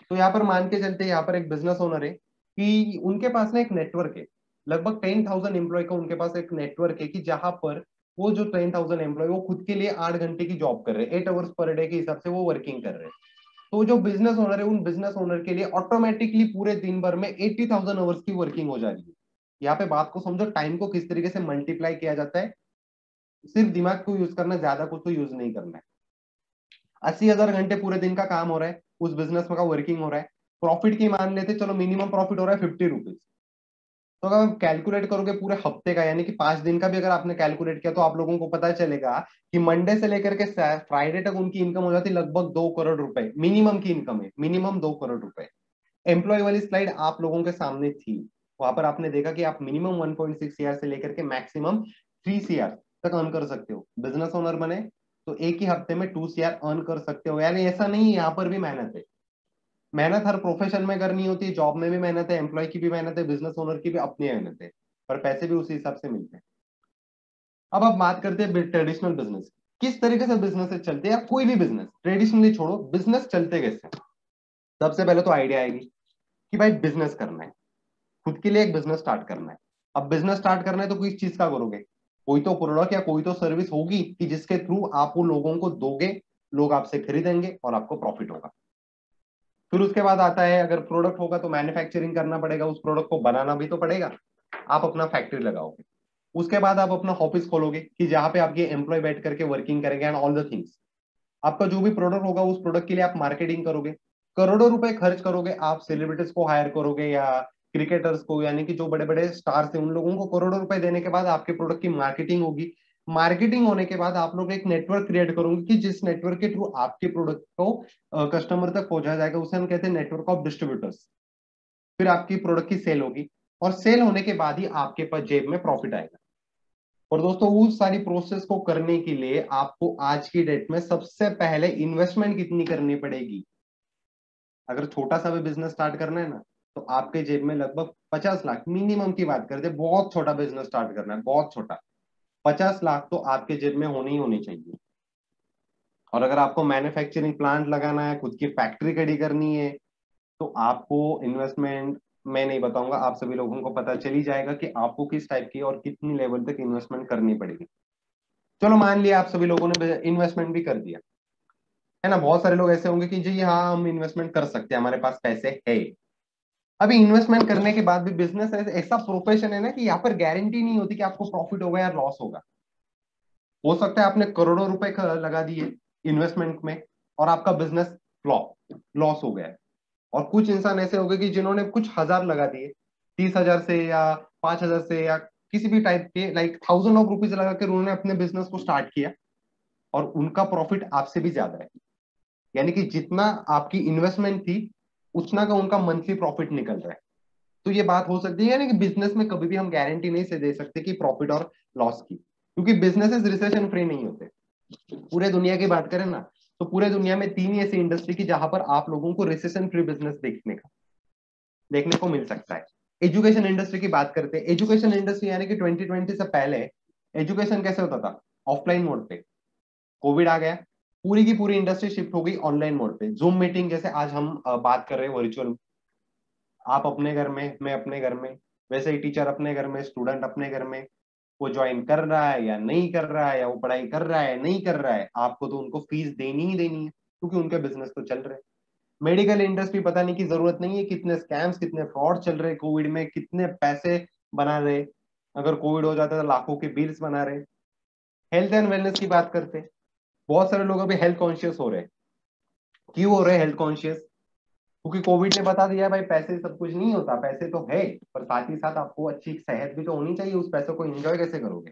तो यहाँ पर मान के चलते हैं, यहाँ पर एक बिजनेस ओनर है कि उनके पास ना एक नेटवर्क है, लगभग 10,000 एम्प्लॉय का उनके पास एक नेटवर्क है, कि जहां पर वो जो 10,000 एम्प्लॉय वो खुद के लिए 8 घंटे की जॉब कर रहे हैं, 8 आवर्स पर डे के हिसाब से वो वर्किंग कर रहे हैं। तो जो बिजनेस ओनर है, उन बिजनेस ओनर के लिए ऑटोमेटिकली पूरे दिन भर में 80,000 आवर्स की वर्किंग हो जा रही है। यहाँ पे बात को समझो, टाइम को किस तरीके से मल्टीप्लाई किया जाता है। सिर्फ दिमाग को यूज करना, ज्यादा कुछ तो यूज नहीं करना है। 80,000 घंटे पूरे दिन का काम हो रहा है, उस बिजनेस में का वर्किंग हो रहा है। प्रॉफिट की मान लेते, चलो मिनिमम प्रॉफिट हो रहा है 50 रुपीज। तो अगर आप कैलकुलेट करोगे पूरे हफ्ते का, यानी कि 5 दिन का भी अगर आपने कैलकुलेट किया, तो आप लोगों को पता चलेगा कि मंडे से लेकर के फ्राइडे तक उनकी इनकम हो जाती है लगभग 2 करोड़ रुपए, मिनिमम की इनकम है, मिनिमम 2 करोड़ रुपए। एम्प्लॉय वाली स्लाइड आप लोगों के सामने थी, वहां पर आपने देखा कि आप मिनिमम 1.6 सीआर से लेकर के मैक्सिमम 3 सीआर तक अर्न कर सकते हो। बिजनेस ओनर बने तो एक ही हफ्ते में 2 सीआर अर्न कर सकते हो। यानी ऐसा नहीं है, यहाँ पर भी मेहनत है। मेहनत हर प्रोफेशन में करनी होती है, जॉब में भी मेहनत है, एम्प्लॉय की भी मेहनत है, बिजनेस ओनर की भी अपनी मेहनत है, पर पैसे भी उसी हिसाब से मिलते हैं। अब आप बात करते हैं ट्रेडिशनल बिजनेस, किस तरीके से बिजनेस चलते हैं, या कोई भी बिजनेस, ट्रेडिशनली छोड़ो, बिजनेस चलते कैसे। सबसे पहले तो आइडिया आएगी कि भाई बिजनेस करना है, खुद के लिए एक बिजनेस स्टार्ट करना है। अब बिजनेस स्टार्ट करना है तो किस चीज का करोगे? कोई तो प्रोडक्ट या कोई तो सर्विस होगी कि जिसके थ्रू आप वो लोगों को दोगे, लोग आपसे खरीदेंगे और आपको प्रॉफिट होगा। फिर उसके बाद आता है, अगर प्रोडक्ट होगा तो मैन्युफैक्चरिंग करना पड़ेगा, उस प्रोडक्ट को बनाना भी तो पड़ेगा, आप अपना फैक्ट्री लगाओगे। उसके बाद आप अपना ऑफिस खोलोगे कि जहां पे आपके एम्प्लॉय बैठ करके वर्किंग करेंगे एंड ऑल द थिंग्स। आपका जो भी प्रोडक्ट होगा उस प्रोडक्ट के लिए आप मार्केटिंग करोगे, करोड़ों रुपए खर्च करोगे, आप सेलिब्रिटीज को हायर करोगे या क्रिकेटर्स को, यानी कि जो बड़े बड़े स्टार्स हैं उन लोगों को करोड़ों रुपए देने के बाद आपके प्रोडक्ट की मार्केटिंग होगी। मार्केटिंग होने के बाद आप लोग एक नेटवर्क क्रिएट करोगे कि जिस नेटवर्क के थ्रू आपके प्रोडक्ट को कस्टमर तक पहुंचाया जाएगा, उसे हम कहते हैं नेटवर्क ऑफ डिस्ट्रीब्यूटर्स। फिर आपकी प्रोडक्ट की सेल होगी और सेल होने के बाद ही आपके पास जेब में प्रॉफिट आएगा। और दोस्तों उस सारी प्रोसेस को करने के लिए आपको आज की डेट में सबसे पहले इन्वेस्टमेंट कितनी करनी पड़ेगी? अगर छोटा सा भी बिजनेस स्टार्ट करना है ना, तो आपके जेब में लगभग 50 लाख मिनिमम की बात करते हैं, बहुत छोटा बिजनेस स्टार्ट करना है, बहुत छोटा, 50 लाख तो आपके जेब में होनी ही होनी चाहिए। और अगर आपको मैन्युफैक्चरिंग प्लांट लगाना है, खुद की फैक्ट्री खड़ी करनी है, तो आपको इन्वेस्टमेंट मैं नहीं बताऊंगा, आप सभी लोगों को पता चल ही जाएगा कि आपको किस टाइप की और कितनी लेवल तक इन्वेस्टमेंट करनी पड़ेगी। चलो मान लिया आप सभी लोगों ने इन्वेस्टमेंट भी कर दिया है ना। बहुत सारे लोग ऐसे होंगे कि जी हाँ हम इन्वेस्टमेंट कर सकते हैं, हमारे पास पैसे है। अभी इन्वेस्टमेंट करने के बाद भी बिजनेस ऐसा प्रोफेशन है ना कि यहाँ पर गारंटी नहीं होती कि आपको प्रॉफिट होगा या लॉस होगा। हो सकता है आपने करोड़ों रुपए लगा दिए इन्वेस्टमेंट में और आपका बिजनेस फ्लॉप, लॉस हो गया है। और कुछ इंसान ऐसे हो गए कि जिन्होंने कुछ हजार लगा दिए, 30,000 से या 5,000 से या किसी भी टाइप के लाइक थाउजेंड ऑफ रुपीज लगा कर उन्होंने अपने बिजनेस को स्टार्ट किया और उनका प्रॉफिट आपसे भी ज्यादा है। यानी कि जितना आपकी इन्वेस्टमेंट थी उतना का उनका मंथली प्रॉफिट निकल रहा है। तो ये बात हो सकती है, यानी कि बिजनेस में कभी भी हम गारंटी नहीं से दे सकते कि प्रॉफिट और लॉस की, क्योंकि बिजनेसेस रिसेशन फ्री नहीं होते। पूरे दुनिया की बात करें ना, तो पूरे दुनिया में 3 ऐसी इंडस्ट्री की जहां पर आप लोगों को रिसेशन फ्री बिजनेस देखने को मिल सकता है। एजुकेशन इंडस्ट्री की बात करते हैं। एजुकेशन इंडस्ट्री यानी कि 2020 से पहले एजुकेशन कैसे होता था? ऑफलाइन मोड पे। कोविड आ गया, पूरी की पूरी इंडस्ट्री शिफ्ट हो गई ऑनलाइन मोड पे। जूम मीटिंग जैसे आज हम बात कर रहे हैं वर्चुअल, आप अपने घर में, मैं अपने घर में, वैसे ही टीचर अपने घर में, स्टूडेंट अपने घर में, वो ज्वाइन कर रहा है या नहीं कर रहा है, या वो पढ़ाई कर रहा है नहीं कर रहा है, आपको तो उनको फीस देनी ही देनी है क्योंकि उनके बिजनेस तो चल रहे हैं। मेडिकल इंडस्ट्री पता नहीं की जरूरत नहीं है, कितने स्कैम्स कितने फ्रॉड चल रहे कोविड में, कितने पैसे बना रहे, अगर कोविड हो जाता है तो लाखों के बिल्स बना रहे। हेल्थ एंड वेलनेस की बात करते हैं, बहुत सारे लोग अभी हेल्थ कॉन्शियस हो रहे हैं। क्यों हो रहे हैं हेल्थ कॉन्शियस? क्योंकि कोविड ने बता दिया भाई पैसे सब कुछ नहीं होता, पैसे तो है पर साथ ही साथ आपको अच्छी सेहत भी तो होनी चाहिए, उस पैसों को एंजॉय कैसे करोगे?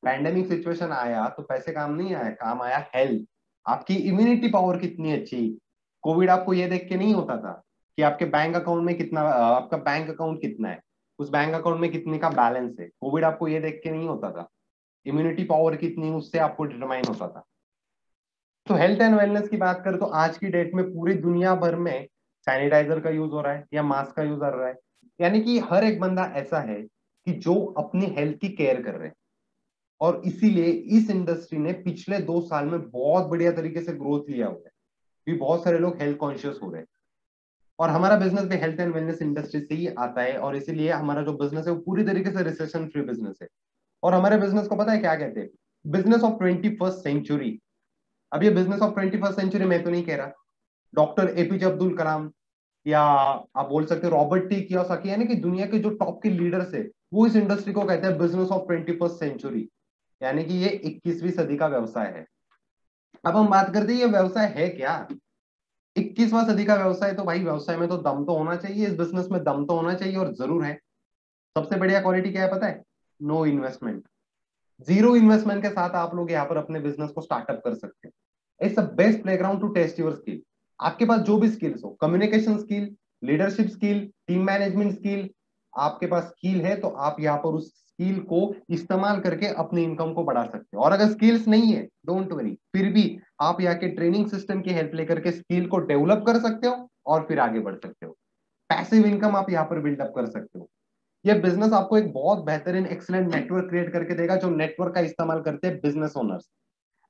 पैंडेमिक सिचुएशन आया तो पैसे काम नहीं आया, काम आया हेल्थ। आपकी इम्यूनिटी पावर कितनी अच्छी। कोविड आपको ये देख के नहीं होता था कि आपके बैंक अकाउंट में कितना, आपका बैंक अकाउंट कितना है, उस बैंक अकाउंट में कितने का बैलेंस है, कोविड आपको ये देख के नहीं होता था। इम्यूनिटी पावर कितनी उससे आपको डिटरमाइन होता था। तो हेल्थ एंड वेलनेस की बात करें तो आज की डेट में पूरी दुनिया भर में सैनिटाइजर का यूज हो रहा है या मास्क का यूज कर रहा है। यानी कि हर एक बंदा ऐसा है कि जो अपनी हेल्थ की केयर कर रहे हैं। और इसीलिए इस इंडस्ट्री ने पिछले 2 साल में बहुत बढ़िया तरीके से ग्रोथ लिया हुआ है, भी बहुत सारे लोग हेल्थ कॉन्शियस हो रहे हैं। और हमारा बिजनेस भी हेल्थ एंड वेलनेस इंडस्ट्री से ही आता है, और इसीलिए हमारा जो बिजनेस है वो पूरी तरीके से रिसेशन फ्री बिजनेस है। और हमारे बिजनेस को पता है क्या कहते हैं? Business of 21st century. अब ये बिजनेस ऑफ 21st सेंचुरी मैं तो नहीं कह रहा, डॉक्टर एपीजे अब्दुल कलाम या आप बोल सकते हो रॉबर्ट टी कियोसाकी, यानी कि दुनिया के जो टॉप के लीडर्स है वो इस इंडस्ट्री को कहते हैं बिजनेस ऑफ 21st सेंचुरी, यानी कि ये 21वीं सदी का व्यवसाय है। अब हम बात करते हैं ये व्यवसाय है क्या? 21वां सदी का व्यवसाय, तो भाई व्यवसाय में तो दम तो होना चाहिए, इस बिजनेस में दम तो होना चाहिए और जरूर है। सबसे बढ़िया क्वालिटी क्या है पता है? No investment. जीरो इन्वेस्टमेंट के साथ आप लोग यहाँ पर अपने बिजनेस को स्टार्टअप कर सकते हैं। It's the best playground to test your skill. आपके पास जो भी स्किल्स हो, communication skill, leadership skill, team management skill, आपके पास स्किल है तो आप यहाँ पर उस स्किल को इस्तेमाल करके अपनी इनकम को बढ़ा सकते हो। और अगर स्किल्स नहीं है डोंट वरी, फिर भी आप यहाँ के ट्रेनिंग सिस्टम की हेल्प लेकर के स्किल को डेवलप कर सकते हो और फिर आगे बढ़ सकते हो। पैसिव इनकम आप यहाँ पर बिल्डअप कर सकते हो। यह बिजनेस आपको एक बहुत बेहतरीन एक्सीलेंट नेटवर्क क्रिएट करके देगा, जो नेटवर्क का इस्तेमाल करते हैं business owners.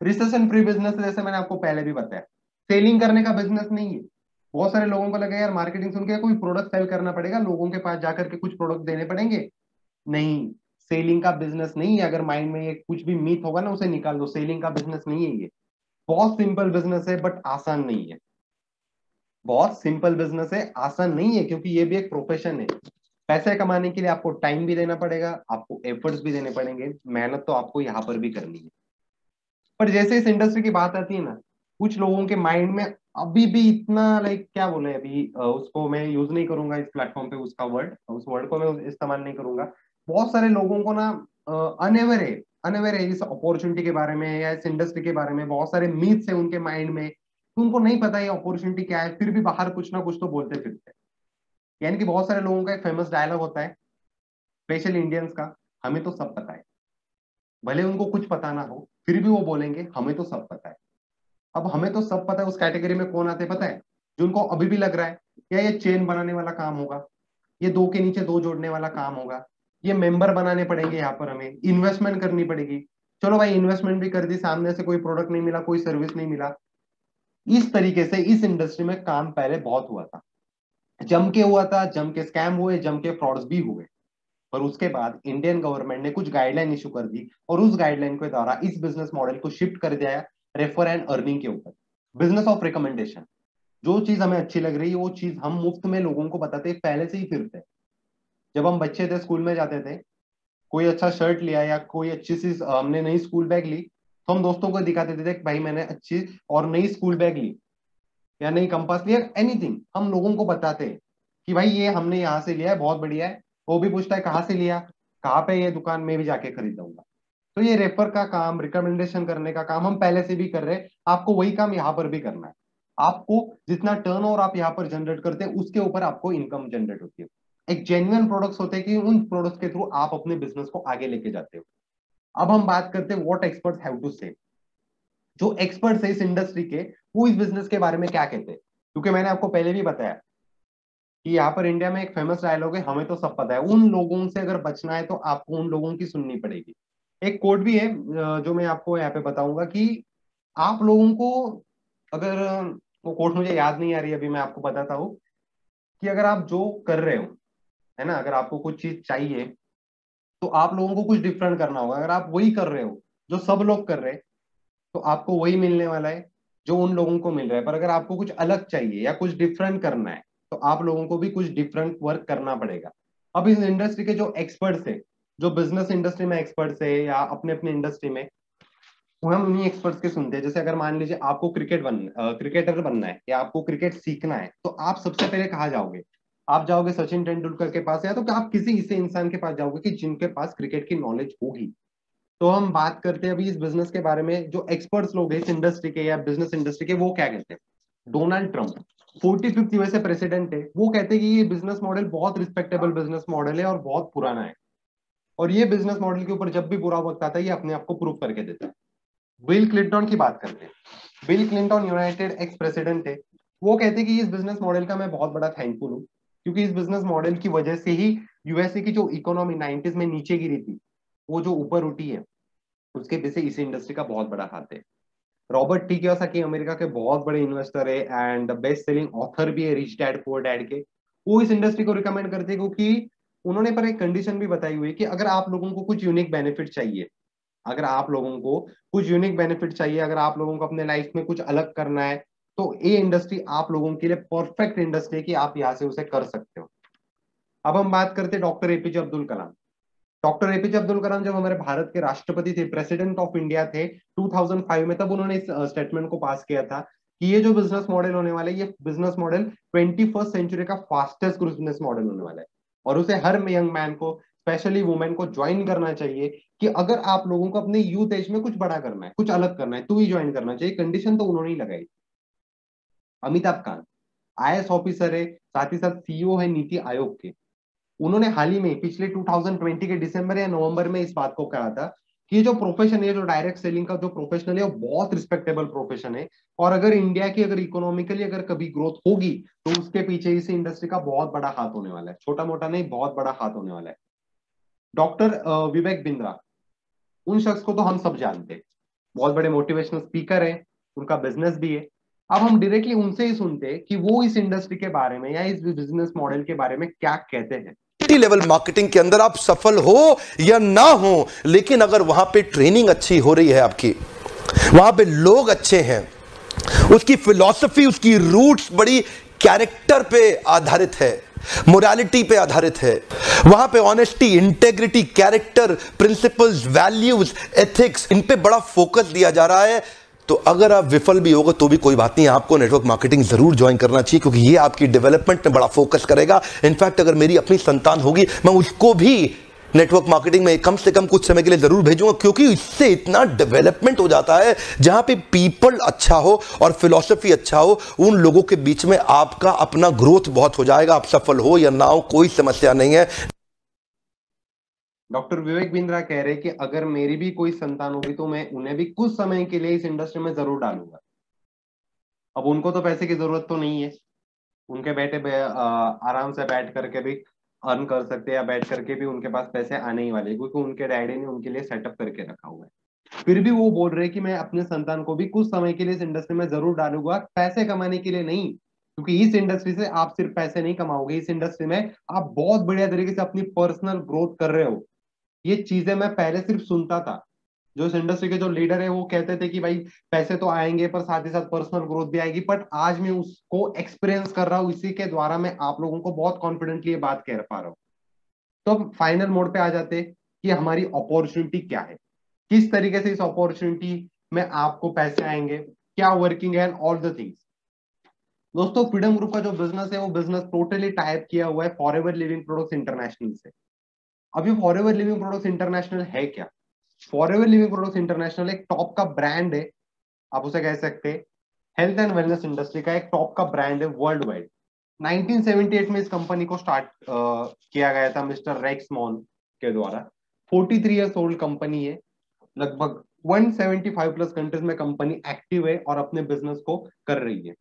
Recession free business जैसे मैंने आपको पहले भी बताया, सेलिंग करने का बिजनेस नहीं है। बहुत सारे लोगों को लगा यार मार्केटिंग सुन के कोई प्रोडक्ट सेल करना पड़ेगा, लोगों के पास जाकर के कुछ प्रोडक्ट देने पड़ेंगे। नहीं, सेलिंग का बिजनेस नहीं है। अगर माइंड में ये कुछ भी मीथ होगा ना उसे निकाल दो, सेलिंग का बिजनेस नहीं है ये। बहुत सिंपल बिजनेस है बट आसान नहीं है। बहुत सिंपल बिजनेस है, आसान नहीं है, क्योंकि ये भी एक प्रोफेशन है। पैसे कमाने के लिए आपको टाइम भी देना पड़ेगा, आपको एफर्ट्स भी देने पड़ेंगे, मेहनत तो आपको यहाँ पर भी करनी है। पर जैसे इस इंडस्ट्री की बात आती है ना, कुछ लोगों के माइंड में अभी भी इतना लाइक क्या बोले अभी उसको मैं यूज नहीं करूंगा इस प्लेटफॉर्म पे, उसका वर्ड, उस वर्ड को मैं इस्तेमाल नहीं करूंगा। बहुत सारे लोगों को ना अनअवेयर है इस अपॉर्चुनिटी के बारे में या इस इंडस्ट्री के बारे में। बहुत सारे मीथ्स है उनके माइंड में, तो उनको नहीं पता ये अपॉर्चुनिटी क्या है, फिर भी बाहर कुछ ना कुछ तो बोलते फिरते। यानी कि बहुत सारे लोगों का एक फेमस डायलॉग होता है, स्पेशली इंडियंस का, हमें तो सब पता है। भले उनको कुछ पता ना हो फिर भी वो बोलेंगे हमें तो सब पता है। अब हमें तो सब पता है उस कैटेगरी में कौन आते पता है? जिनको अभी भी लग रहा है क्या ये चेन बनाने वाला काम होगा, ये दो के नीचे दो जोड़ने वाला काम होगा, ये मेंबर बनाने पड़ेंगे, यहाँ पर हमें इन्वेस्टमेंट करनी पड़ेगी। चलो भाई इन्वेस्टमेंट भी कर दी, सामने से कोई प्रोडक्ट नहीं मिला, कोई सर्विस नहीं मिला। इस तरीके से इस इंडस्ट्री में काम पहले बहुत हुआ था, जम के हुआ था, जम के स्कैम हुए, जम के फ्रॉड्स भी हुए। पर उसके बाद इंडियन गवर्नमेंट ने कुछ गाइडलाइन इशू कर दी और उस गाइडलाइन के द्वारा इस बिजनेस मॉडल को शिफ्ट कर दिया रेफर एंड अर्निंग के ऊपर, बिजनेस ऑफ रिकमेंडेशन। जो चीज हमें अच्छी लग रही है वो चीज हम मुफ्त में लोगों को बताते पहले से ही फिरते। जब हम बच्चे थे स्कूल में जाते थे, कोई अच्छा शर्ट लिया या कोई अच्छी सी हमने नई स्कूल बैग ली, तो हम दोस्तों को दिखाते थे भाई मैंने अच्छी और नई स्कूल बैग ली या नई कंपास लिया, एनीथिंग हम लोगों को बताते हैं कि भाई ये हमने यहाँ से लिया है, बहुत बढ़िया है। वो भी पूछता है कहाँ से लिया, कहाँ पे ये दुकान में भी जाके खरीदूंगा। तो ये रेफर का काम, रिकमेंडेशन करने का काम हम पहले से भी कर रहे हैं, आपको वही काम यहाँ पर भी करना है। आपको जितना टर्नओवर आप यहाँ पर जनरेट करते हैं उसके ऊपर आपको इनकम जनरेट होती है। एक जेन्युइन प्रोडक्ट्स होते हैं कि उन प्रोडक्ट्स के थ्रू आप अपने बिजनेस को आगे लेके जाते हो। अब हम बात करते हैं व्हाट एक्सपर्ट्स हैव टू से। जो एक्सपर्ट्स है इस इंडस्ट्री के, वो इस बिजनेस के बारे में क्या कहते हैं, क्योंकि मैंने आपको पहले भी बताया कि यहाँ पर इंडिया में एक फेमस डायलॉग है, हमें तो सब पता है। उन लोगों से अगर बचना है तो आपको उन लोगों की सुननी पड़ेगी। एक कोट भी है जो मैं आपको यहाँ पे बताऊंगा कि आप लोगों को अगर, वो कोट मुझे याद नहीं आ रही अभी, मैं आपको बताता हूँ कि अगर आप जो कर रहे हो है ना, अगर आपको कुछ चीज चाहिए तो आप लोगों को कुछ डिफरेंट करना होगा। अगर आप वही कर रहे हो जो सब लोग कर रहे हैं तो आपको वही मिलने वाला है जो उन लोगों को मिल रहा है। पर अगर आपको कुछ अलग चाहिए या कुछ डिफरेंट करना है तो आप लोगों को भी कुछ डिफरेंट वर्क करना पड़ेगा। अब इस इंडस्ट्री के जो एक्सपर्ट्स है, जो बिजनेस इंडस्ट्री में एक्सपर्ट्स है या अपने अपने इंडस्ट्री में, वो हम उन्हीं एक्सपर्ट्स के सुनते हैं। जैसे अगर मान लीजिए आपको क्रिकेटर बनना है या आपको क्रिकेट सीखना है तो आप सबसे पहले कहाँ जाओगे? आप जाओगे सचिन तेंदुलकर के पास, या तो आप किसी ऐसे इंसान के पास जाओगे कि जिनके पास क्रिकेट की नॉलेज होगी। तो हम बात करते हैं अभी इस बिजनेस के बारे में, जो एक्सपर्ट्स लोग हैं इस इंडस्ट्री के या बिजनेस इंडस्ट्री के, वो क्या कहते हैं। Donald Trump 45th USA president है, वो कहते हैं कि ये बिजनेस मॉडल बहुत रिस्पेक्टेबल बिजनेस मॉडल है और बहुत पुराना है, और ये बिजनेस मॉडल के ऊपर जब भी बुरा वक्त आता है ये अपने आप को प्रूव करके देता है। बिल क्लिंटन की बात करते हैं। Bill Clinton United ex president है, वो कहते हैं कि इस बिजनेस मॉडल का मैं बहुत बड़ा थैंकफुल हूँ, क्योंकि इस बिजनेस मॉडल की वजह से ही यूएसए की जो इकोनॉमी 90s में नीचे गिरी थी वो जो ऊपर उठी है, उसके पीछे इसी इंडस्ट्री का बहुत बड़ा हाथ है। रॉबर्ट टी कियोसाकी अमेरिका के बहुत बड़े इन्वेस्टर है एंड बेस्ट सेलिंग ऑथर भी है रिच डैड पुअर डैड के। वो इस इंडस्ट्री को रिकमेंड करते हैं क्योंकि उन्होंने पर एक कंडीशन भी बताई हुई है कि अगर आप लोगों को कुछ यूनिक बेनिफिट चाहिए, अगर आप लोगों को कुछ यूनिक बेनिफिट चाहिए, अगर आप लोगों को अपने लाइफ में कुछ अलग करना है, तो ये इंडस्ट्री आप लोगों के लिए परफेक्ट इंडस्ट्री है कि आप यहाँ से उसे कर सकते हो। अब हम बात करते हैं doctor APJ Abdul Kalam. Doctor APJ Abdul Kalam जब हमारे भारत के राष्ट्रपति थे, प्रेसिडेंट ऑफ इंडिया थे 2005 में, तब उन्होंने इस स्टेटमेंट को पास किया था कि ये जो बिजनेस मॉडल होने वाला है, ये बिजनेस मॉडल 21st सेंचुरी का फास्टेस्ट बिजनेस मॉडल होने वाला है, और उसे हर यंग मैन को, स्पेशली वुमेन को ज्वाइन करना चाहिए कि अगर आप लोगों को अपने यूथ एज में कुछ बड़ा करना है, कुछ अलग करना है, तो ही ज्वाइन करना चाहिए। कंडीशन तो उन्होंने ही लगाई। अमिताभ कांत आईएएस ऑफिसर है, साथ ही साथ सीईओ है नीति आयोग के। उन्होंने हाल ही में पिछले 2020 के दिसंबर या नवंबर में इस बात को कहा था कि ये जो प्रोफेशन है, जो डायरेक्ट सेलिंग का जो प्रोफेशनल है, वो बहुत रिस्पेक्टेबल प्रोफेशन है, और अगर इंडिया की अगर इकोनॉमिकली अगर कभी ग्रोथ होगी तो उसके पीछे इस इंडस्ट्री का बहुत बड़ा हाथ होने वाला है, छोटा मोटा नहीं, बहुत बड़ा हाथ होने वाला है। डॉक्टर विवेक बिंद्रा, उन शख्स को तो हम सब जानते हैं, बहुत बड़े मोटिवेशनल स्पीकर है, उनका बिजनेस भी है। अब हम डायरेक्टली उनसे ही सुनते हैं कि वो इस इंडस्ट्री के बारे में या इस बिजनेस मॉडल के बारे में क्या कहते हैं। लेवल मार्केटिंग के अंदर आप सफल हो या ना हो, लेकिन अगर वहां पे ट्रेनिंग अच्छी हो रही है, आपकी वहां पे लोग अच्छे हैं, उसकी फिलॉसफी, उसकी रूट्स बड़ी कैरेक्टर पे आधारित है, मोरालिटी पे आधारित है, वहां पे honesty, integrity, character, principles, values, ethics, इन पे बड़ा फोकस दिया जा रहा है, तो अगर आप विफल भी होगा तो भी कोई बात नहीं, आपको नेटवर्क मार्केटिंग जरूर ज्वाइन करना चाहिए, क्योंकि ये आपकी डेवलपमेंट में बड़ा फोकस करेगा। इनफैक्ट अगर मेरी अपनी संतान होगी, मैं उसको भी नेटवर्क मार्केटिंग में कम से कम कुछ समय के लिए जरूर भेजूंगा, क्योंकि इससे इतना डेवलपमेंट हो जाता है। जहां पे पीपल अच्छा हो और फिलॉसफी अच्छा हो, उन लोगों के बीच में आपका अपना ग्रोथ बहुत हो जाएगा। आप सफल हो या ना हो, कोई समस्या नहीं है। डॉक्टर विवेक बिंद्रा कह रहे हैं कि अगर मेरी भी कोई संतान होगी तो मैं उन्हें भी कुछ समय के लिए इस इंडस्ट्री में जरूर डालूंगा। अब उनको तो पैसे की जरूरत तो नहीं है, उनके आराम से बैठ करके भी अर्न कर सकते हैं, या बैठ करके भी उनके पास पैसे आने ही वाले, क्योंकि उनके डैडी ने उनके लिए सेटअप करके रखा हुआ है। फिर भी वो बोल रहे हैं कि मैं अपने संतान को भी कुछ समय के लिए इस इंडस्ट्री में जरूर डालूंगा, पैसे कमाने के लिए नहीं, क्योंकि इस इंडस्ट्री से आप सिर्फ पैसे नहीं कमाओगे, इस इंडस्ट्री में आप बहुत बढ़िया तरीके से अपनी पर्सनल ग्रोथ कर रहे हो। ये चीजें मैं पहले सिर्फ सुनता था, जो इस इंडस्ट्री के जो लीडर है वो कहते थे कि भाई पैसे तो आएंगे पर साथ ही साथ पर्सनल ग्रोथ भी आएगी, बट आज मैं उसको एक्सपीरियंस कर रहा हूँ, इसी के द्वारा मैं आप लोगों को बहुत कॉन्फिडेंटली ये बात कह पा रहा हूँ। तो अब फाइनल मोड पे आ जाते कि हमारी अपॉर्चुनिटी क्या है, किस तरीके से इस अपॉर्चुनिटी में आपको पैसे आएंगे, क्या वर्किंग है, ऑल द थिंग्स। दोस्तों, फ्रीडम ग्रुप का जो बिजनेस है वो बिजनेस टोटली टाइप किया हुआ है फॉरएवर लिविंग प्रोडक्ट्स इंटरनेशनल से। अभी फॉरएवर लिविंग प्रोडक्ट्स इंटरनेशनल है क्या? फॉरएवर लिविंग प्रोडक्ट्स इंटरनेशनल एक टॉप का ब्रांड है, आप उसे कह सकते हैं हेल्थ एंड वेलनेस इंडस्ट्री का एक टॉप का ब्रांड है वर्ल्ड वाइड। 1978 में इस कंपनी को स्टार्ट किया गया था मिस्टर रेक्स मॉन के द्वारा। 43 ईयर्स ओल्ड कंपनी है, लगभग 175 प्लस कंट्रीज में कंपनी एक्टिव है और अपने बिजनेस को कर रही है।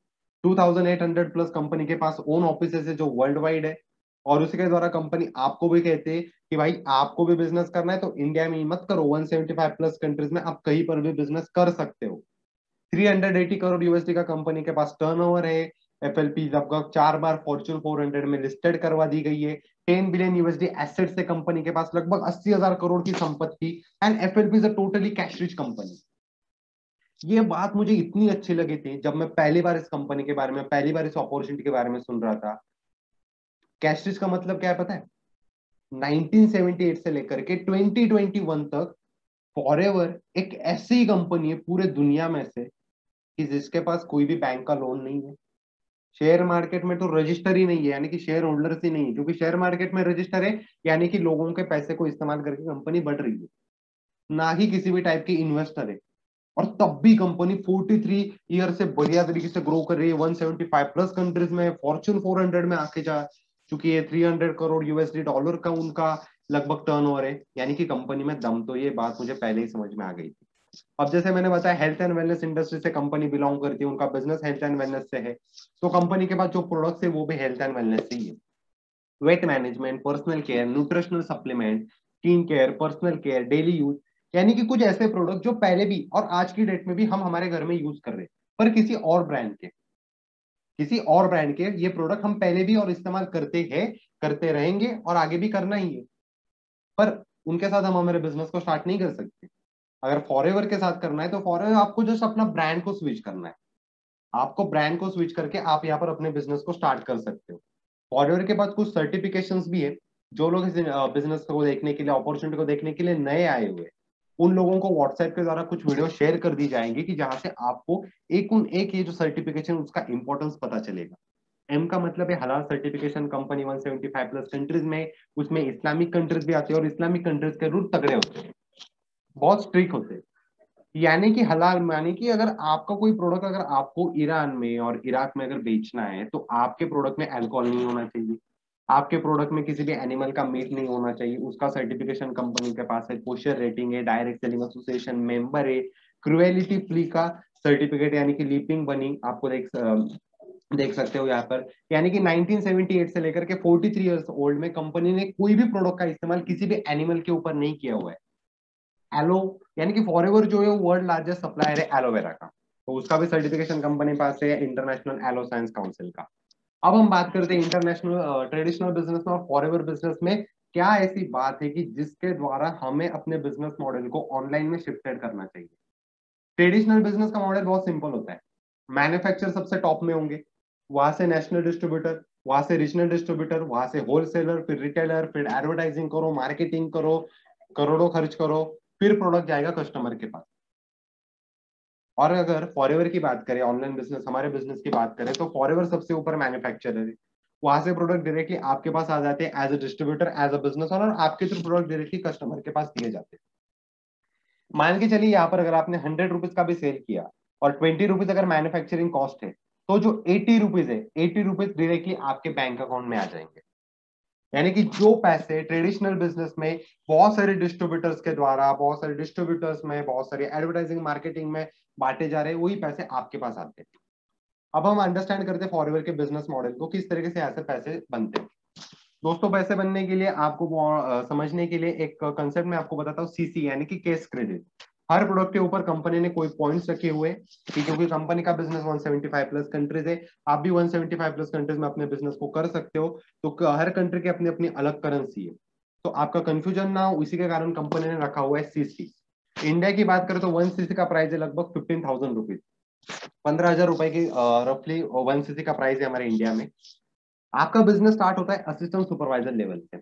2800 प्लस कंपनी के पास ओन ऑफिसेस है जो वर्ल्ड वाइड है, और उसी के द्वारा कंपनी आपको भी कहते हैं कि भाई आपको भी बिजनेस करना है तो इंडिया में ही मत करो, 175 प्लस कंट्रीज में आप कहीं पर भी बिजनेस कर सकते हो। 380 करोड़ यूएसडी का कंपनी के पास टर्नओवर है। एफएलपी लगभग 4 बार फॉर्च्यून 400 में लिस्टेड करवा दी गई है। 10 बिलियन यूएसडी एसेट्स है कंपनी के पास, लगभग 80,000 करोड़ की संपत्ति, and FLP is a totally cash rich company. ये बात मुझे इतनी अच्छी लगी थी जब मैं पहली बार इस कंपनी के बारे में, पहली बार इस अपॉर्चुनिटी के बारे में सुन रहा था। कैश रिच का मतलब क्या है पता है? 1978 से लेकर के 2021 तक फॉरएवर एक ऐसी कंपनी है पूरे दुनिया में से कि जिसके पास कोई भी बैंक का लोन नहीं है, शेयर मार्केट में तो रजिस्टर ही नहीं है, यानी कि शेयर होल्डर्स ही नहीं है, क्योंकि शेयर मार्केट में रजिस्टर है यानी कि लोगों के पैसे को इस्तेमाल करके कंपनी बढ़ रही है, ना ही किसी भी टाइप की इन्वेस्टर है। और तब भी कंपनी 43 ईयर से बढ़िया तरीके से ग्रो कर रही है, 175 प्लस कंट्रीज में, फॉर्च्यून 400 में आके जा चुकी है, 300 करोड़ यूएसडी डॉलर का उनका लगभग टर्नओवर है, यानी कि कंपनी में दम। तो ये बात मुझे पहले ही समझ में आ गई थी। अब जैसे मैंने बताया हेल्थ एंड वेलनेस इंडस्ट्री से कंपनी बिलोंग करती है, उनका बिजनेस हेल्थ एंड वेलनेस से है, तो कंपनी के पास जो प्रोडक्ट्स है वो भी हेल्थ एंड वेलनेस से ही है। Weight management, personal care, nutritional supplement, skin care, personal care, daily use, यानी कि कुछ ऐसे प्रोडक्ट जो पहले भी और आज की डेट में भी हम हमारे घर में यूज कर रहे हैं, पर किसी और ब्रांड के ये प्रोडक्ट हम पहले भी और इस्तेमाल करते हैं, करते रहेंगे और आगे भी करना ही है, पर उनके साथ हम हमारे बिजनेस को स्टार्ट नहीं कर सकते। अगर फॉरएवर के साथ करना है तो फॉरएवर आपको जस्ट अपना ब्रांड को स्विच करना है, आपको ब्रांड को स्विच करके आप यहाँ पर अपने बिजनेस को स्टार्ट कर सकते हो। फॉरएवर के पास कुछ सर्टिफिकेशंस भी है। जो लोग इस बिजनेस को देखने के लिए, अपॉर्चुनिटी को देखने के लिए नए आए हुए, उन लोगों को व्हाट्सएप के द्वारा कुछ वीडियो शेयर कर दी जाएंगे कि जहां से आपको एक ये जो सर्टिफिकेशन उसका इंपॉर्टेंस पता चलेगा। एम का मतलब है हलाल सर्टिफिकेशन। कंपनी 175 प्लस कंट्रीज में, उसमें इस्लामिक कंट्रीज भी आती है, और इस्लामिक कंट्रीज के रूल तगड़े होते हैं, बहुत स्ट्रिक्ट होते हैं। यानी कि हलाल यानी कि अगर आपका कोई प्रोडक्ट अगर आपको ईरान में और इराक में अगर बेचना है तो आपके प्रोडक्ट में अल्कोहल नहीं होना चाहिए, आपके प्रोडक्ट में किसी भी एनिमल का मीट नहीं होना चाहिए, उसका सर्टिफिकेशन कंपनी के पास है, कोशर रेटिंग है, डायरेक्ट सेलिंग एसोसिएशन मेंबर है, क्रुएलिटी फ्री का सर्टिफिकेट यानी कि लीपिंग बनी आपको देख सकते हो यहाँ पर। यानी कि 1978 से लेकर के 43 ईयर्स ओल्ड में कंपनी ने कोई भी प्रोडक्ट का इस्तेमाल किसी भी एनिमल के ऊपर नहीं किया हुआ है। एलो यानी कि फॉरएवर जो है वो वर्ल्ड लार्जेस्ट सप्लायर है एलोवेरा का, तो उसका भी सर्टिफिकेशन कंपनी पास है, इंटरनेशनल एलो साइंस काउंसिल का। अब हम बात करते हैं इंटरनेशनल ट्रेडिशनल बिजनेस में और फॉरएवर बिजनेस में क्या ऐसी बात है कि जिसके द्वारा हमें अपने बिजनेस मॉडल को ऑनलाइन में शिफ्टेड करना चाहिए। ट्रेडिशनल बिजनेस का मॉडल बहुत सिंपल होता है, मैन्युफैक्चर सबसे टॉप में होंगे, वहां से नेशनल डिस्ट्रीब्यूटर, वहां से रीजनल डिस्ट्रीब्यूटर, वहां से होलसेलर, फिर रिटेलर, फिर एडवर्टाइजिंग करो, मार्केटिंग करो, करोड़ों खर्च करो, फिर प्रोडक्ट जाएगा कस्टमर के पास। और अगर फॉरएवर की बात करें, ऑनलाइन बिजनेस, हमारे बिजनेस की बात करें, तो फॉरएवर सबसे ऊपर मैन्युफैक्चरर है। वहां से प्रोडक्ट डायरेक्टली आपके पास आ जाते हैं as a distributor, as a business owner, आपके थ्रू प्रोडक्ट डायरेक्टली कस्टमर के पास दिए जाते हैं। मान के चलिए यहाँ पर अगर आपने 100 रुपीज का भी सेल किया और 20 रुपीज अगर मैन्युफैक्चरिंग कॉस्ट है, तो जो 80 रुपीज है, 80 रुपीज डायरेक्टली आपके बैंक अकाउंट में आ जाएंगे। यानी कि जो पैसे ट्रेडिशनल बिजनेस में बहुत सारे डिस्ट्रीब्यूटर्स के द्वारा, बहुत सारे डिस्ट्रीब्यूटर्स में, बहुत सारी एडवर्टाइजिंग मार्केटिंग में बांटे जा रहे हैं, वही पैसे आपके पास आते हैं। अब हम अंडरस्टैंड करते हैं फॉरएवर के बिजनेस मॉडल को, किस तरीके से ऐसे पैसे बनते हैं। दोस्तों पैसे बनने के लिए आपको समझने के लिए एक कंसेप्ट मैं आपको बताता हूँ, सीसी यानी कि केस क्रेडिट। हर प्रोडक्ट के ऊपर कंपनी ने कोई पॉइंट्स रखे हुए कि क्योंकि कंपनी का बिजनेस 175 प्लस कंट्रीज है, आप भी 175 प्लस कंट्रीज में अपने बिजनेस को कर सकते हो, तो हर कंट्री की अपनी अपनी अलग करेंसी है, तो आपका कंफ्यूजन ना हो इसी के कारण कंपनी ने रखा हुआ है सीसी। इंडिया की बात करें तो 1 सीसी का प्राइस है लगभग 15,000 रुपीज, 15,000 रुपए की रफली 1 सीसी का प्राइस है हमारे इंडिया में। आपका बिजनेस स्टार्ट होता है असिस्टेंट सुपरवाइजर लेवल से।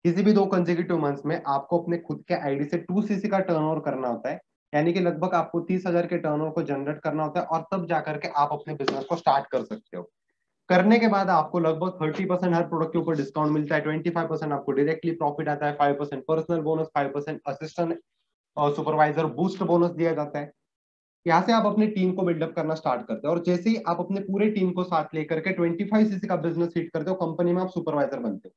किसी भी 2 कंसेक्यूटिव मंथ्स में आपको अपने खुद के आईडी से 2 सीसी का टर्नओवर करना होता है, यानी कि लगभग आपको 30,000 के टर्नओवर को जनरेट करना होता है, और तब जाकर के आप अपने बिजनेस को स्टार्ट कर सकते हो। करने के बाद आपको लगभग 30% हर प्रोडक्ट के ऊपर डिस्काउंट मिलता है, 25% आपको डायरेक्टली प्रॉफिट आता है, 5% पर्सनल बोनस, 5% असिस्टेंट और सुपरवाइजर बूस्ट बोनस दिया जाता है। यहाँ से आप अपनी टीम को बिल्डअप करना स्टार्ट करते हो, और जैसे ही आप अपने पूरे टीम को साथ लेकर के 25 सीसी का बिजनेस हिट करते हो, कंपनी में आप सुपरवाइजर बनते हो।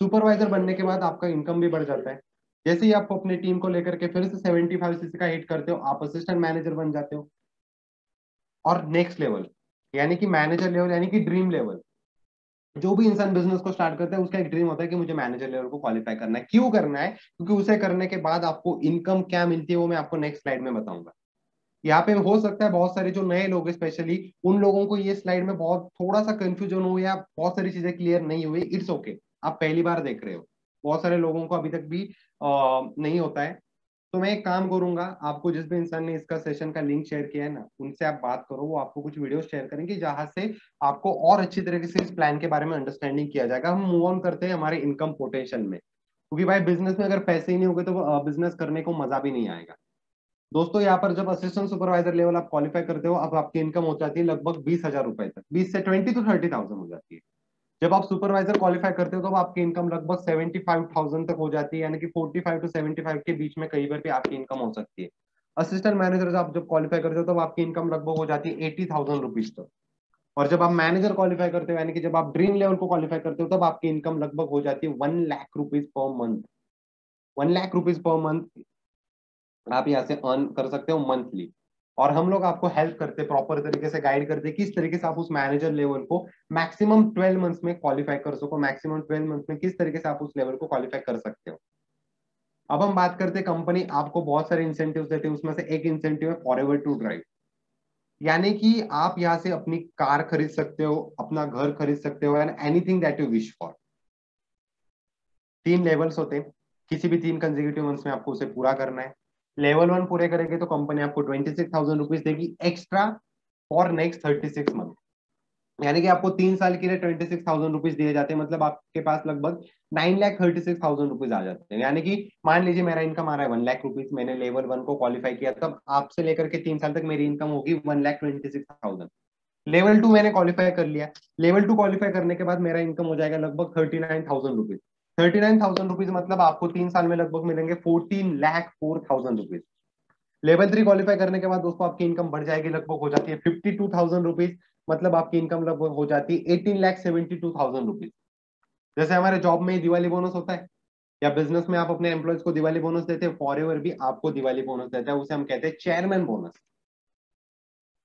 सुपरवाइजर बनने के बाद आपका इनकम भी बढ़ जाता है। जैसे ही आप अपनी टीम को लेकर के फिर से 75 सीसी का हिट करते हो, आप असिस्टेंट मैनेजर बन जाते हो। और नेक्स्ट लेवल यानी कि मैनेजर लेवल, यानी कि ड्रीम लेवल। जो भी इंसान बिजनेस को स्टार्ट करता है उसका एक ड्रीम होता है कि मुझे मैनेजर लेवल को क्वालिफाई करना है। क्यों करना है? क्योंकि उसे करने के बाद आपको इनकम क्या मिलती है वो मैं आपको नेक्स्ट स्लाइड में बताऊंगा। यहाँ पे हो सकता है बहुत सारे जो नए लोग, स्पेशली उन लोगों को ये स्लाइड में बहुत थोड़ा सा कंफ्यूजन हो या बहुत सारी चीजें क्लियर नहीं हुई, इट्स ओके। आप पहली बार देख रहे हो, बहुत सारे लोगों को अभी तक भी नहीं होता है। तो मैं एक काम करूंगा, आपको जिस भी इंसान ने इसका सेशन का लिंक शेयर किया है ना, उनसे आप बात करो, वो आपको कुछ वीडियो शेयर करेंगे जहां से आपको और अच्छी तरीके से इस प्लान के बारे में अंडरस्टैंडिंग किया जाएगा। हम मूव ऑन करते हैं हमारे इनकम पोटेंशियल में, क्योंकि भाई बिजनेस में अगर पैसे ही नहीं होंगे तो बिजनेस करने को मजा भी नहीं आएगा। दोस्तों यहाँ पर जब असिस्टेंट सुपरवाइजर लेवल आप क्वालिफाई करते हो, अब आपकी इनकम हो जाती है लगभग 20,000 रुपए तक, 20 से 20 to 30,000 हो जाती है। जब आप सुपरवाइजर क्वालिफाई करते हो तो आपकी इनकम लगभग 75,000 तक हो जाती है, यानी कि 45 to 75 के बीच में कई बार भी आपकी इनकम हो सकती है। असिस्टेंट मैनेजर आप जब क्वालिफाई करते हो तब आपकी इनकम लगभग हो जाती है 80,000 रुपीज तक। और जब आप मैनेजर क्वालिफाई करते हो, यानी कि जब आप ड्रीम लेवल को क्वालिफाई करते हो, तब आपकी इनकम लगभग हो जाती है 1 lakh rupees per month. 1 lakh rupees per month आप यहाँ से अर्न कर सकते हो मंथली। और हम लोग आपको हेल्प करते हैं, प्रॉपर तरीके से गाइड करते हैं किस तरीके से आप उस मैनेजर लेवल को मैक्सिमम 12 मंथ्स में क्वालिफाई कर सको, मैक्सिमम 12 मंथ्स में किस तरीके से आप उस लेवल को क्वालिफाई कर सकते हो। अब हम बात करते हैं, कंपनी आपको बहुत सारे इंसेंटिव देते हैं, उसमें से एक इंसेंटिव है फॉरएवर टू ड्राइव। यानी कि आप यहाँ से अपनी कार खरीद सकते हो, अपना घर खरीद सकते हो, and anything that you wish for. 3 levels होते हैं, किसी भी 3 कंसेक्यूटिव मंथ्स में आपको उसे पूरा करना है। लेवल 1 पूरे करेंगे तो कंपनी आपको 26,000 रुपीज देगी एक्स्ट्रा फॉर नेक्स्ट 36 मंथ। यानी कि आपको 3 साल के लिए 26,000 रुपीज दिए जाते हैं, मतलब आपके पास लगभग 9,36,000 रुपीज आ जाते हैं। यानी कि मान लीजिए मेरा इनकम आ रहा है 1 लाख रुपीज, मैंने लेवल 1 को क्वालिफाई किया, तब आपसे लेकर के 3 साल तक मेरी इनकम होगी 1,26,000। लेवल 2 मैंने क्वालिफाई कर लिया, लेवल 2 क्वालिफाई करने के बाद मेरा इनकम हो जाएगा लगभग 39,000 रुपीज। 39,000 रुपीज मतलब आपको 3 साल में लगभग मिलेंगे 14,04,000 रुपीज। लेवल 3 क्वालिफाई करने के बाद दोस्तों आपकी इनकम बढ़ जाएगी, लगभग हो जाती है 52,000 रुपीज, मतलब आपकी इनकम लगभग हो जाती है 18,72,000 रुपीज। जैसे हमारे जॉब में दिवाली बोनस होता है, या बिजनेस में आप अपने एम्प्लॉयज को दिवाली बोनस देते हैं, फॉरएवर भी आपको दिवाली बोनस देता है, उसे हम कहते हैं चेयरमैन बोनस।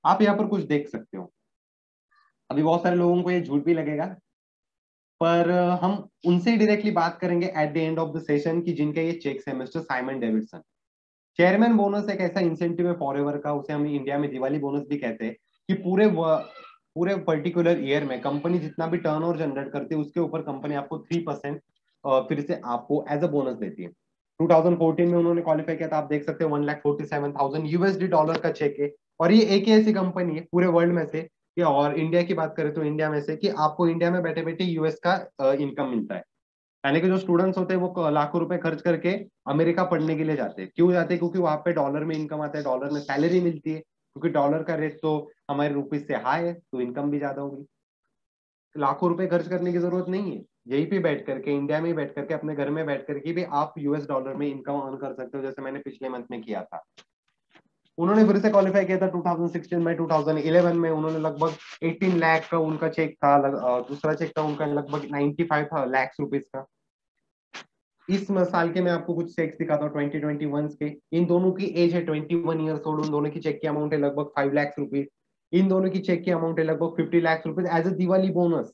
आप यहाँ पर कुछ देख सकते हो, अभी बहुत सारे लोगों को ये झूठ भी लगेगा, पर हम उनसे डायरेक्टली बात करेंगे at the end of the session की जिनके ये चेक्स है, mister Simon Davidson. Chairman bonus एक ऐसा इंसेंटिव है फॉरएवर का, उसे हम इंडिया में दिवाली बोनस भी कहते हैं, कि पूरे पर्टिकुलर ईयर में कंपनी जितना भी टर्नओवर जनरेट करती है उसके ऊपर कंपनी आपको 3% फिर से आपको एज अ बोनस देती है। 2014 में उन्होंने क्वालिफाई किया था, आप देख सकते हो 1,47,000 यूएसडी डॉलर का चेक है। और ये एक ही ऐसी कंपनी है पूरे वर्ल्ड में से, और इंडिया की बात करें तो इंडिया में से, कि आपको इंडिया में बैठे बैठे यूएस का इनकम मिलता है। यानी कि जो स्टूडेंट्स होते हैं वो लाखों रुपए खर्च करके अमेरिका पढ़ने के लिए जाते हैं। क्यों जाते हैं? क्योंकि वहां पे डॉलर में इनकम आता है, डॉलर में सैलरी मिलती है, क्योंकि डॉलर का रेट तो हमारे रुपीज से हाई है, तो इनकम भी ज्यादा होगी। लाखों रुपए खर्च करने की जरूरत नहीं है, यहीं पे बैठ करके, इंडिया में बैठ करके, अपने घर में बैठ करके भी आप यूएस डॉलर में इनकम अर्न कर सकते हो, जैसे मैंने पिछले मंथ में किया था। उन्होंने फिर से क्वालिफाई किया था 2016 में। 2011 में उन्होंने लगभग 18 लाख का उनका चेक था, दूसरा चेक था उनका लगभग 95 लाख रुपीज का। इस साल के मैं आपको कुछ चेक्स दिखाता हूँ 2021 के। इन दोनों की एज है 21 ईयर्स ओल्ड। उन दोनों की चेक की अमाउंट है लगभग 5 लाख रुपीज। इन दोनों की चेक की अमाउंट है लगभग 50 lakh rupees as a Diwali bonus,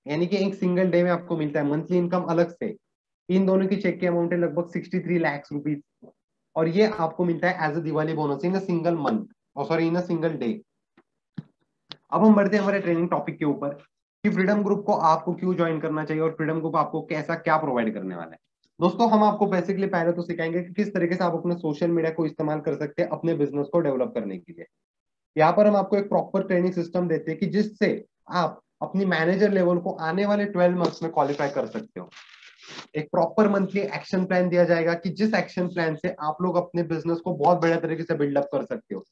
यानी कि एक सिंगल डे में आपको मिलता है, मंथली इनकम अलग से। इन दोनों की चेक की अमाउंट है लगभग 63 लाख रुपीज, और ये आपको मिलता है as a Diwali bonus in a single month, और sorry in a single day. अब हम बढ़ते हैं हमारे ट्रेनिंग टॉपिक के ऊपर कि फ्रीडम ग्रुप को आपको क्यों ज्वाइन करना चाहिए और फ्रीडम ग्रुप आपको कैसा क्या प्रोवाइड करने वाला है। दोस्तों, हम आपको बेसिकली पहले तो सिखाएंगे कि किस तरीके से आप अपने सोशल मीडिया को इस्तेमाल कर सकते हैं अपने बिजनेस को डेवलप करने के लिए। यहाँ पर हम आपको एक प्रॉपर ट्रेनिंग सिस्टम देते हैं कि जिससे आप अपनी मैनेजर लेवल को आने वाले 12 मंथ्स में क्वालिफाई कर सकते हो। एक प्रॉपर मंथली एक्शन प्लान दिया जाएगा कि जिस एक्शन प्लान से आप लोग अपने बिजनेस को बहुत बढ़िया तरीके से बिल्डअप कर सकते हो।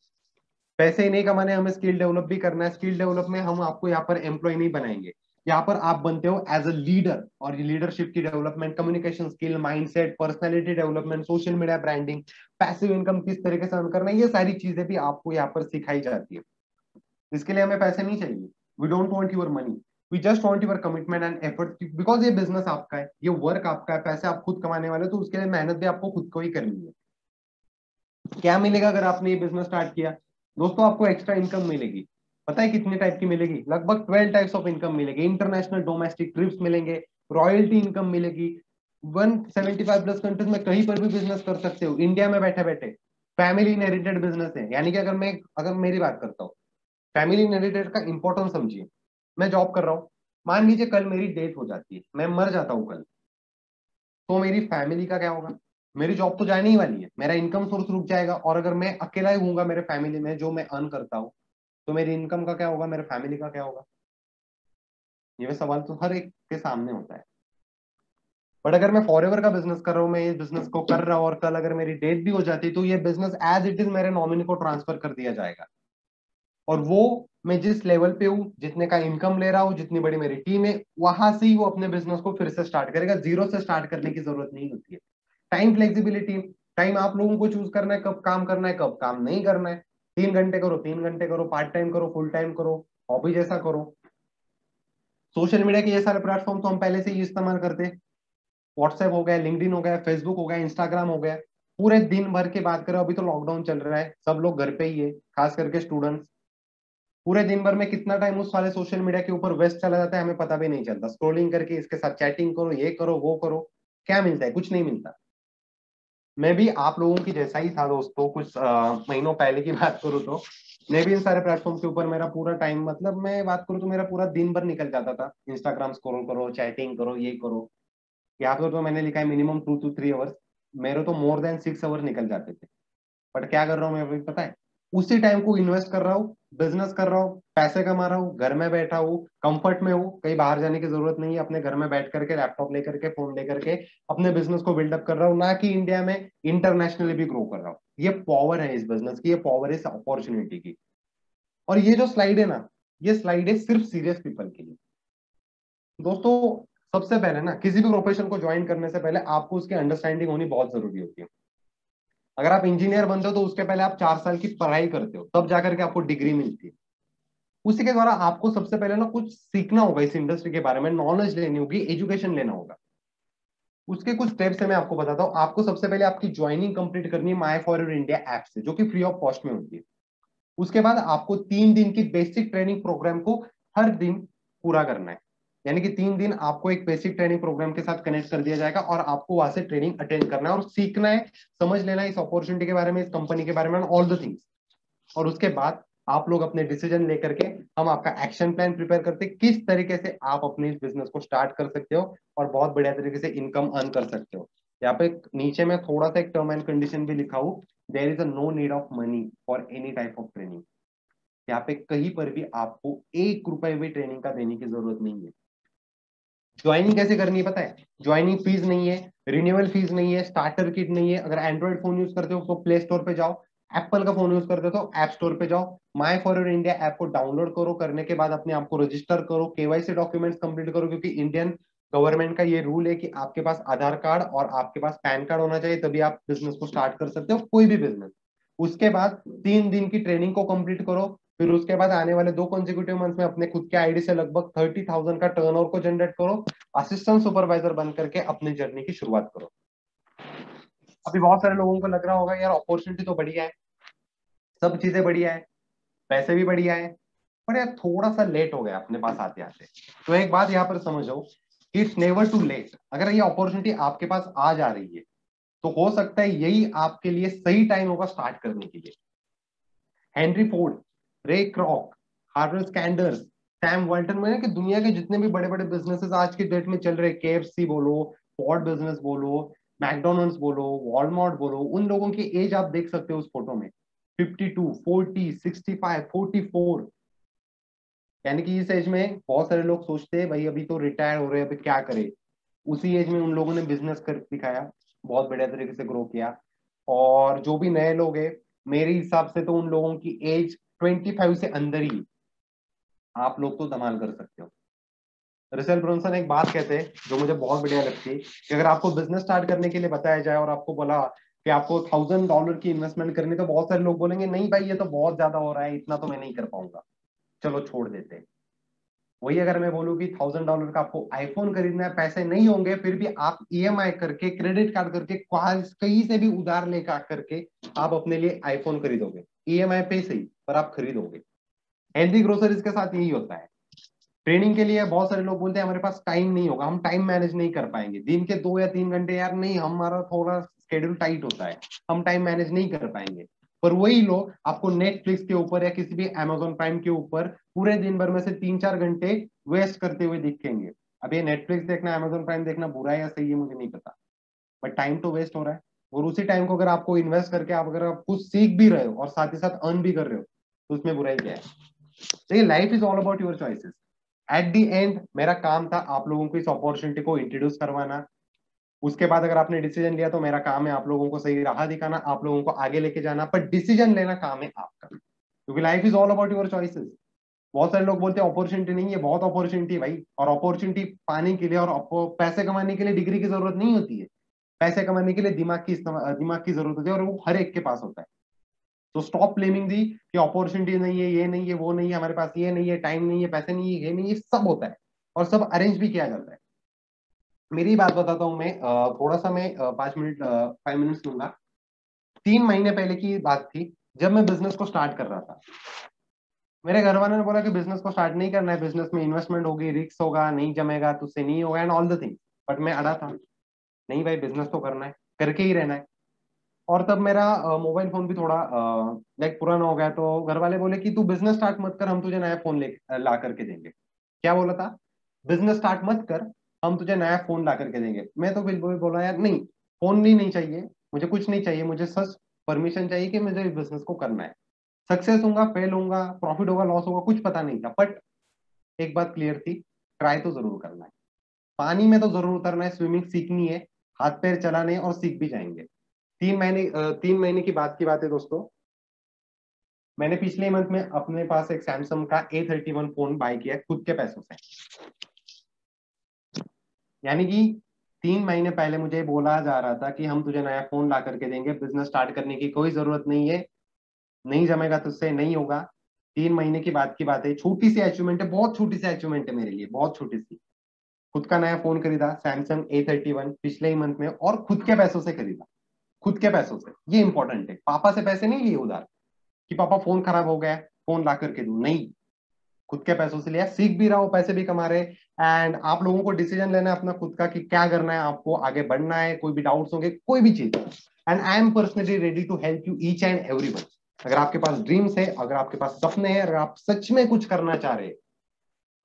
पैसे ही नहीं कमाने, हमें स्किल डेवलप भी करना है। स्किल डेवलप में हम आपको यहाँ पर एम्प्लॉय नहीं बनाएंगे, यहाँ पर आप बनते हो एज अ लीडर, और लीडरशिप की development, communication skill, mindset, personality development, social media branding, passive income किस तरीके से अर्न करना है, ये सारी चीजें भी आपको यहाँ पर सिखाई जाती है। इसके लिए हमें पैसे नहीं चाहिए। We don't want your money, we just want your commitment and effort, because ये बिजनेस आपका है, ये वर्क आपका है, पैसे आप खुद कमाने वाले हो, तो उसके लिए मेहनत भी आपको खुद को ही करनी है। क्या मिलेगा अगर आपने ये बिजनेस स्टार्ट किया? दोस्तों, आपको एक्स्ट्रा इनकम मिलेगी। पता है कितने टाइप की मिलेगी? लगभग 12 टाइप्स ऑफ इनकम मिलेगी। इंटरनेशनल डोमेस्टिक ट्रिप्स मिलेंगे, रॉयल्टी इनकम मिलेगी, 175 प्लस कंट्रीज में कहीं पर भी बिजनेस कर सकते हो, इंडिया में बैठे बैठे। फैमिली इनहेरिटेड बिजनेस है, यानी कि अगर मेरी बात करता हूँ, फैमिली इनहेरिटेड का इंपॉर्टेंस समझिए। मैं जॉब कर रहा हूँ, मान लीजिए कल मेरी डेथ हो जाती है, मैं मर जाता हूँ कल, तो मेरी फैमिली का क्या होगा? मेरी जॉब तो जाने ही वाली है, मेरा इनकम सोर्स रुक जाएगा। और अगर मैं अकेला ही हूँ मेरे फैमिली में, जो मैं अर्न करता हूँ, तो मेरी इनकम का क्या होगा, मेरे फैमिली का क्या होगा? ये सवाल तो हर एक के सामने होता है। बट अगर मैं फॉरएवर का बिजनेस कर रहा हूँ, मैं ये बिजनेस को कर रहा हूँ, और कल अगर मेरी डेथ भी हो जाती है, तो ये बिजनेस एज इट इज मेरे नॉमिनी को ट्रांसफर कर दिया जाएगा। और वो मैं जिस लेवल पे हूँ, जितने का इनकम ले रहा हूँ, जितनी बड़ी मेरी टीम है, वहां से ही वो अपने बिजनेस को फिर से स्टार्ट करेगा। जीरो से स्टार्ट करने की जरूरत नहीं होती है। टाइम फ्लेक्सिबिलिटी, टाइम आप लोगों को चूज करना है, कब काम करना है, कब काम नहीं करना है। 3 घंटे करो, 3 घंटे करो, पार्ट टाइम करो, फुल टाइम करो, हॉबी जैसा करो। सोशल मीडिया के ये सारे प्लेटफॉर्म तो हम पहले से ही इस्तेमाल करते हैं। व्हाट्सएप हो गया, लिंक्डइन हो गया, फेसबुक हो गया, इंस्टाग्राम हो गया। पूरे दिन भर की बात करें, अभी तो लॉकडाउन चल रहा है, सब लोग घर पे ही है, खास करके स्टूडेंट्स। पूरे दिन भर में कितना टाइम उस वाले सोशल मीडिया के ऊपर वेस्ट चला जाता है, हमें पता भी नहीं चलता। स्क्रोलिंग करके इसके साथ चैटिंग करो, ये करो, वो करो, क्या मिलता है? कुछ नहीं मिलता। मैं भी आप लोगों की जैसा ही था दोस्तों, कुछ महीनों पहले की बात करूँ तो मैं भी इन सारे प्लेटफॉर्म के ऊपर मेरा पूरा टाइम, मतलब मैं बात करूँ तो मेरा पूरा दिन भर निकल जाता था। इंस्टाग्राम स्क्रॉल करो, चैटिंग करो, ये करो। यहाँ पर तो मैंने लिखा है मिनिमम 2 to 3 आवर्स, मेरे तो मोर देन 6 आवर निकल जाते थे। बट क्या कर रहा हूँ मैं अभी पता है? उसी टाइम को इन्वेस्ट कर रहा हूँ, बिजनेस कर रहा हूँ, पैसे कमा रहा हूँ, घर में बैठा हूँ, कंफर्ट में हूँ, कहीं बाहर जाने की जरूरत नहीं है। अपने घर में बैठ करके, लैपटॉप लेकर के, फोन लेकर के अपने बिजनेस को बिल्डअप कर रहा हूँ, ना कि इंडिया में, इंटरनेशनली भी ग्रो कर रहा हूँ। ये पावर है इस बिजनेस की, ये पावर है इस अपॉर्चुनिटी की। और ये जो स्लाइड है ना, ये स्लाइड है सिर्फ सीरियस पीपल के लिए। दोस्तों, सबसे पहले ना, किसी भी प्रोफेशन को ज्वाइन करने से पहले आपको उसकी अंडरस्टैंडिंग होनी बहुत जरूरी होती है। अगर आप इंजीनियर बनते हो तो उसके पहले आप 4 साल की पढ़ाई करते हो, तब जाकर के आपको डिग्री मिलती है। उसी के द्वारा आपको सबसे पहले ना कुछ सीखना होगा, इस इंडस्ट्री के बारे में नॉलेज लेनी होगी, एजुकेशन लेना होगा। उसके कुछ स्टेप्स है, मैं आपको बताता हूँ। आपको सबसे पहले आपकी ज्वाइनिंग कंप्लीट करनी है माई फॉर इंडिया ऐप से, जो कि फ्री ऑफ कॉस्ट में होती है। उसके बाद आपको 3 दिन की बेसिक ट्रेनिंग प्रोग्राम को हर दिन पूरा करना है। यानी कि 3 दिन आपको एक बेसिक ट्रेनिंग प्रोग्राम के साथ कनेक्ट कर दिया जाएगा, और आपको वहां से ट्रेनिंग अटेंड करना है और सीखना है, समझ लेना है इस अपॉर्चुनिटी के बारे में, इस कंपनी के बारे में, ऑल द थिंग्स। और उसके बाद आप लोग अपने डिसीजन लेकर के, हम आपका एक्शन प्लान प्रिपेयर करते हैं, किस तरीके से आप अपने इस बिजनेस को स्टार्ट कर सकते हो और बहुत बढ़िया तरीके से इनकम अर्न कर सकते हो। यहाँ पे नीचे में थोड़ा सा एक टर्म एंड कंडीशन भी लिखा हूं, there is a no need of money for any type of training. यहाँ पे कहीं पर भी आपको 1 रुपए भी ट्रेनिंग का देने की जरूरत नहीं है। ज्वाइनिंग कैसे करनी है पता है? ज्वाइनिंग फीस नहीं है, रिन्यूअल फीस नहीं है, स्टार्टर किट नहीं है। अगर एंड्रॉइड फोन यूज करते हो तो प्ले स्टोर पे जाओ, एप्पल का फोन यूज करते हो तो ऐप स्टोर पे जाओ, माई फॉर योर इंडिया ऐप को डाउनलोड करो, करने के बाद अपने आप को रजिस्टर करो, केवाईसी डॉक्यूमेंट्स कंप्लीट करो, क्योंकि इंडियन गवर्नमेंट का ये रूल है कि आपके पास आधार कार्ड और आपके पास पैन कार्ड होना चाहिए, तभी आप बिजनेस को स्टार्ट कर सकते हो, कोई भी बिजनेस। उसके बाद 3 दिन की ट्रेनिंग को कंप्लीट करो, फिर उसके बाद आने वाले 2 कॉन्जिक्यूटिव मंथ में अपने खुद के आईडी से लगभग 30,000 का टर्नओवर को जनरेट करो, असिस्टेंट सुपरवाइजर बन करके अपनी जर्नी की शुरुआत करो। अभी बहुत सारे लोगों को लग रहा होगा यार अपॉर्चुनिटी तो बढ़िया है, सब चीजें बढ़िया है, पैसे भी बढ़िया है, पर यार थोड़ा सा लेट हो गया अपने पास आते आते। तो एक बात यहाँ पर समझो, इट्स नेवर टू लेट। अगर ये अपॉर्चुनिटी आपके पास आ जा रही है तो हो सकता है यही आपके लिए सही टाइम होगा स्टार्ट करने के लिए। हेनरी फोर्ड, रे क्रॉक, हार्वर्ड स्कैंडर्स, सैम वाल्टन में कि दुनिया के जितने भी बड़े बड़े बिजनेसेस आज की डेट में चल रहे, केएफसी बोलो, फोर्ड बिजनेस बोलो, मैकडोनल्ड्स बोलो, वॉलमार्ट बोलो, उन लोगों की एज आप देख सकते हो उस फोटो में, 52, 40, 65, 44। यानी कि इस एज में बहुत सारे लोग सोचते हैं भाई अभी तो रिटायर हो रहे हैं, अभी क्या करे। उसी एज में उन लोगों ने बिजनेस कर दिखाया, बहुत बढ़िया तरीके से ग्रो किया। और जो भी नए लोग हैं, मेरे हिसाब से तो उन लोगों की एज 25 से अंदर ही, आप लोग तो धमाल कर सकते हो। रसेल ब्रॉन्सन एक बात कहते हैं जो मुझे बहुत बढ़िया लगती है कि अगर आपको बिजनेस स्टार्ट करने के लिए बताया जाए और आपको बोला कि आपको $1,000 की इन्वेस्टमेंट करनी, तो बहुत सारे लोग बोलेंगे नहीं भाई ये तो बहुत ज्यादा हो रहा है, इतना तो मैं नहीं कर पाऊंगा, चलो छोड़ देते हैं। वही अगर मैं बोलूँ कि $1,000 का आपको आईफोन खरीदना है, पैसे नहीं होंगे फिर भी आप ईएमआई करके, क्रेडिट कार्ड करके, कहीं से भी उधार लेकर करके आप अपने लिए आईफोन खरीदोगे, ईएमआई पे सही पर आप खरीदोगे। हेल्दी ग्रोसरीज के साथ यही होता है। ट्रेनिंग के लिए बहुत सारे लोग बोलते हैं हमारे पास टाइम नहीं होगा, हम टाइम मैनेज नहीं कर पाएंगे, दिन के 2 या 3 घंटे, यार नहीं हमारा थोड़ा शेड्यूल टाइट होता है, हम टाइम मैनेज नहीं कर पाएंगे। पर वही लोग आपको नेटफ्लिक्स के ऊपर या किसी भी अमेजोन प्राइम के ऊपर पूरे दिन भर में से 3-4 घंटे वेस्ट करते हुए दिखेंगे। अब ये नेटफ्लिक्स देखना, अमेजोन प्राइम देखना बुरा है या सही है मुझे नहीं पता, बट टाइम तो वेस्ट हो रहा है। और उसी टाइम को अगर आपको इन्वेस्ट करके आप अगर आप कुछ सीख भी रहे हो और साथ ही साथ अर्न भी कर रहे हो तो उसमें बुराई क्या है। तो ये life is all about your choices. At the and मेरा काम था आप लोगों को इस अपॉर्चुनिटी को इंट्रोड्यूस करवाना। उसके बाद अगर आपने डिसीजन लिया तो मेरा काम है आप लोगों को सही राह दिखाना, आप लोगों को आगे लेके जाना, पर डिसीजन लेना काम है आपका, क्योंकि life is all about your choices. बहुत सारे लोग बोलते हैं अपॉर्चुनिटी नहीं है, बहुत अपॉर्चुनिटी है भाई, और अपॉर्चुनिटी पाने के लिए और पैसे कमाने के लिए डिग्री की जरूरत नहीं होती है, पैसे कमाने के लिए दिमाग की जरूरत होती है, और वो हर एक के पास होता है। तो स्टॉप ब्लेमिंग दी कि अपॉर्चुनिटी नहीं है, ये नहीं है, वो नहीं है, हमारे पास ये नहीं है, टाइम नहीं है, पैसे नहीं है, ये नहीं है, सब होता है और सब अरेंज भी किया जाता है। मेरी बात बताता हूँ मैं, थोड़ा सा मैं 5 मिनट लूंगा। 3 महीने पहले की बात थी जब मैं बिजनेस को स्टार्ट कर रहा था। मेरे घर वालों ने बोला कि बिजनेस को स्टार्ट नहीं करना है, बिजनेस में इन्वेस्टमेंट होगी, रिस्क होगा, नहीं जमेगा, तुझसे नहीं होगा and all the things. But मैं अड़ा था, नहीं भाई बिजनेस तो करना है, करके ही रहना है। और तब मेरा मोबाइल फोन भी थोड़ा लाइक पुराना हो गया, तो घर वाले बोले कि तू बिजनेस स्टार्ट मत कर, हम तुझे नया फोन ला करके देंगे। क्या बोला था? बिजनेस स्टार्ट मत कर, हम तुझे नया फोन ला करके देंगे। मैं तो बिल्कुल बोला यार नहीं, फोन नहीं चाहिए मुझे, कुछ नहीं चाहिए मुझे, सच परमिशन चाहिए कि मुझे इस बिजनेस को करना है। सक्सेस होगा, फेल होगा, प्रॉफिट होगा, लॉस होगा, कुछ पता नहीं था, बट एक बात क्लियर थी, ट्राई तो जरूर करना है। पानी में तो जरूर उतरना है, स्विमिंग सीखनी है, हाथ पैर चलाने और सीख भी जाएंगे। 3 महीने की बात है दोस्तों। मैंने पिछले मंथ में अपने पास एक सैमसंग का A31 फोन बाय किया खुद के पैसों से। यानी कि 3 महीने पहले मुझे बोला जा रहा था कि हम तुझे नया फोन ला करके देंगे, बिजनेस स्टार्ट करने की कोई जरूरत नहीं है, नहीं जमेगा तुझसे, नहीं होगा। 3 महीने की बात है, छोटी सी अचीवमेंट है, बहुत छोटी सी अचीवमेंट है मेरे लिए, बहुत छोटी सी। खुद का नया फोन खरीदा, सैमसंग A31 पिछले ही मंथ में, और खुद के पैसों से खरीदा, खुद के पैसों से। ये इंपॉर्टेंट है, पापा से पैसे नहीं लिए उधार कि पापा फोन खराब हो गया फोन ला करके दूं, नहीं, खुद के पैसों से लिया, सीख भी रहा हूं, पैसे भी कमा रहे। एंड आप लोगों को डिसीजन लेना है अपना खुद का कि क्या करना है, आपको आगे बढ़ना है, कोई भी डाउट्स होंगे, कोई भी चीज। And I am personally ready to help you each and everyone. अगर आपके पास ड्रीम्स है, अगर आपके पास सपने हैं, अगर आप सच में कुछ करना चाह रहे हैं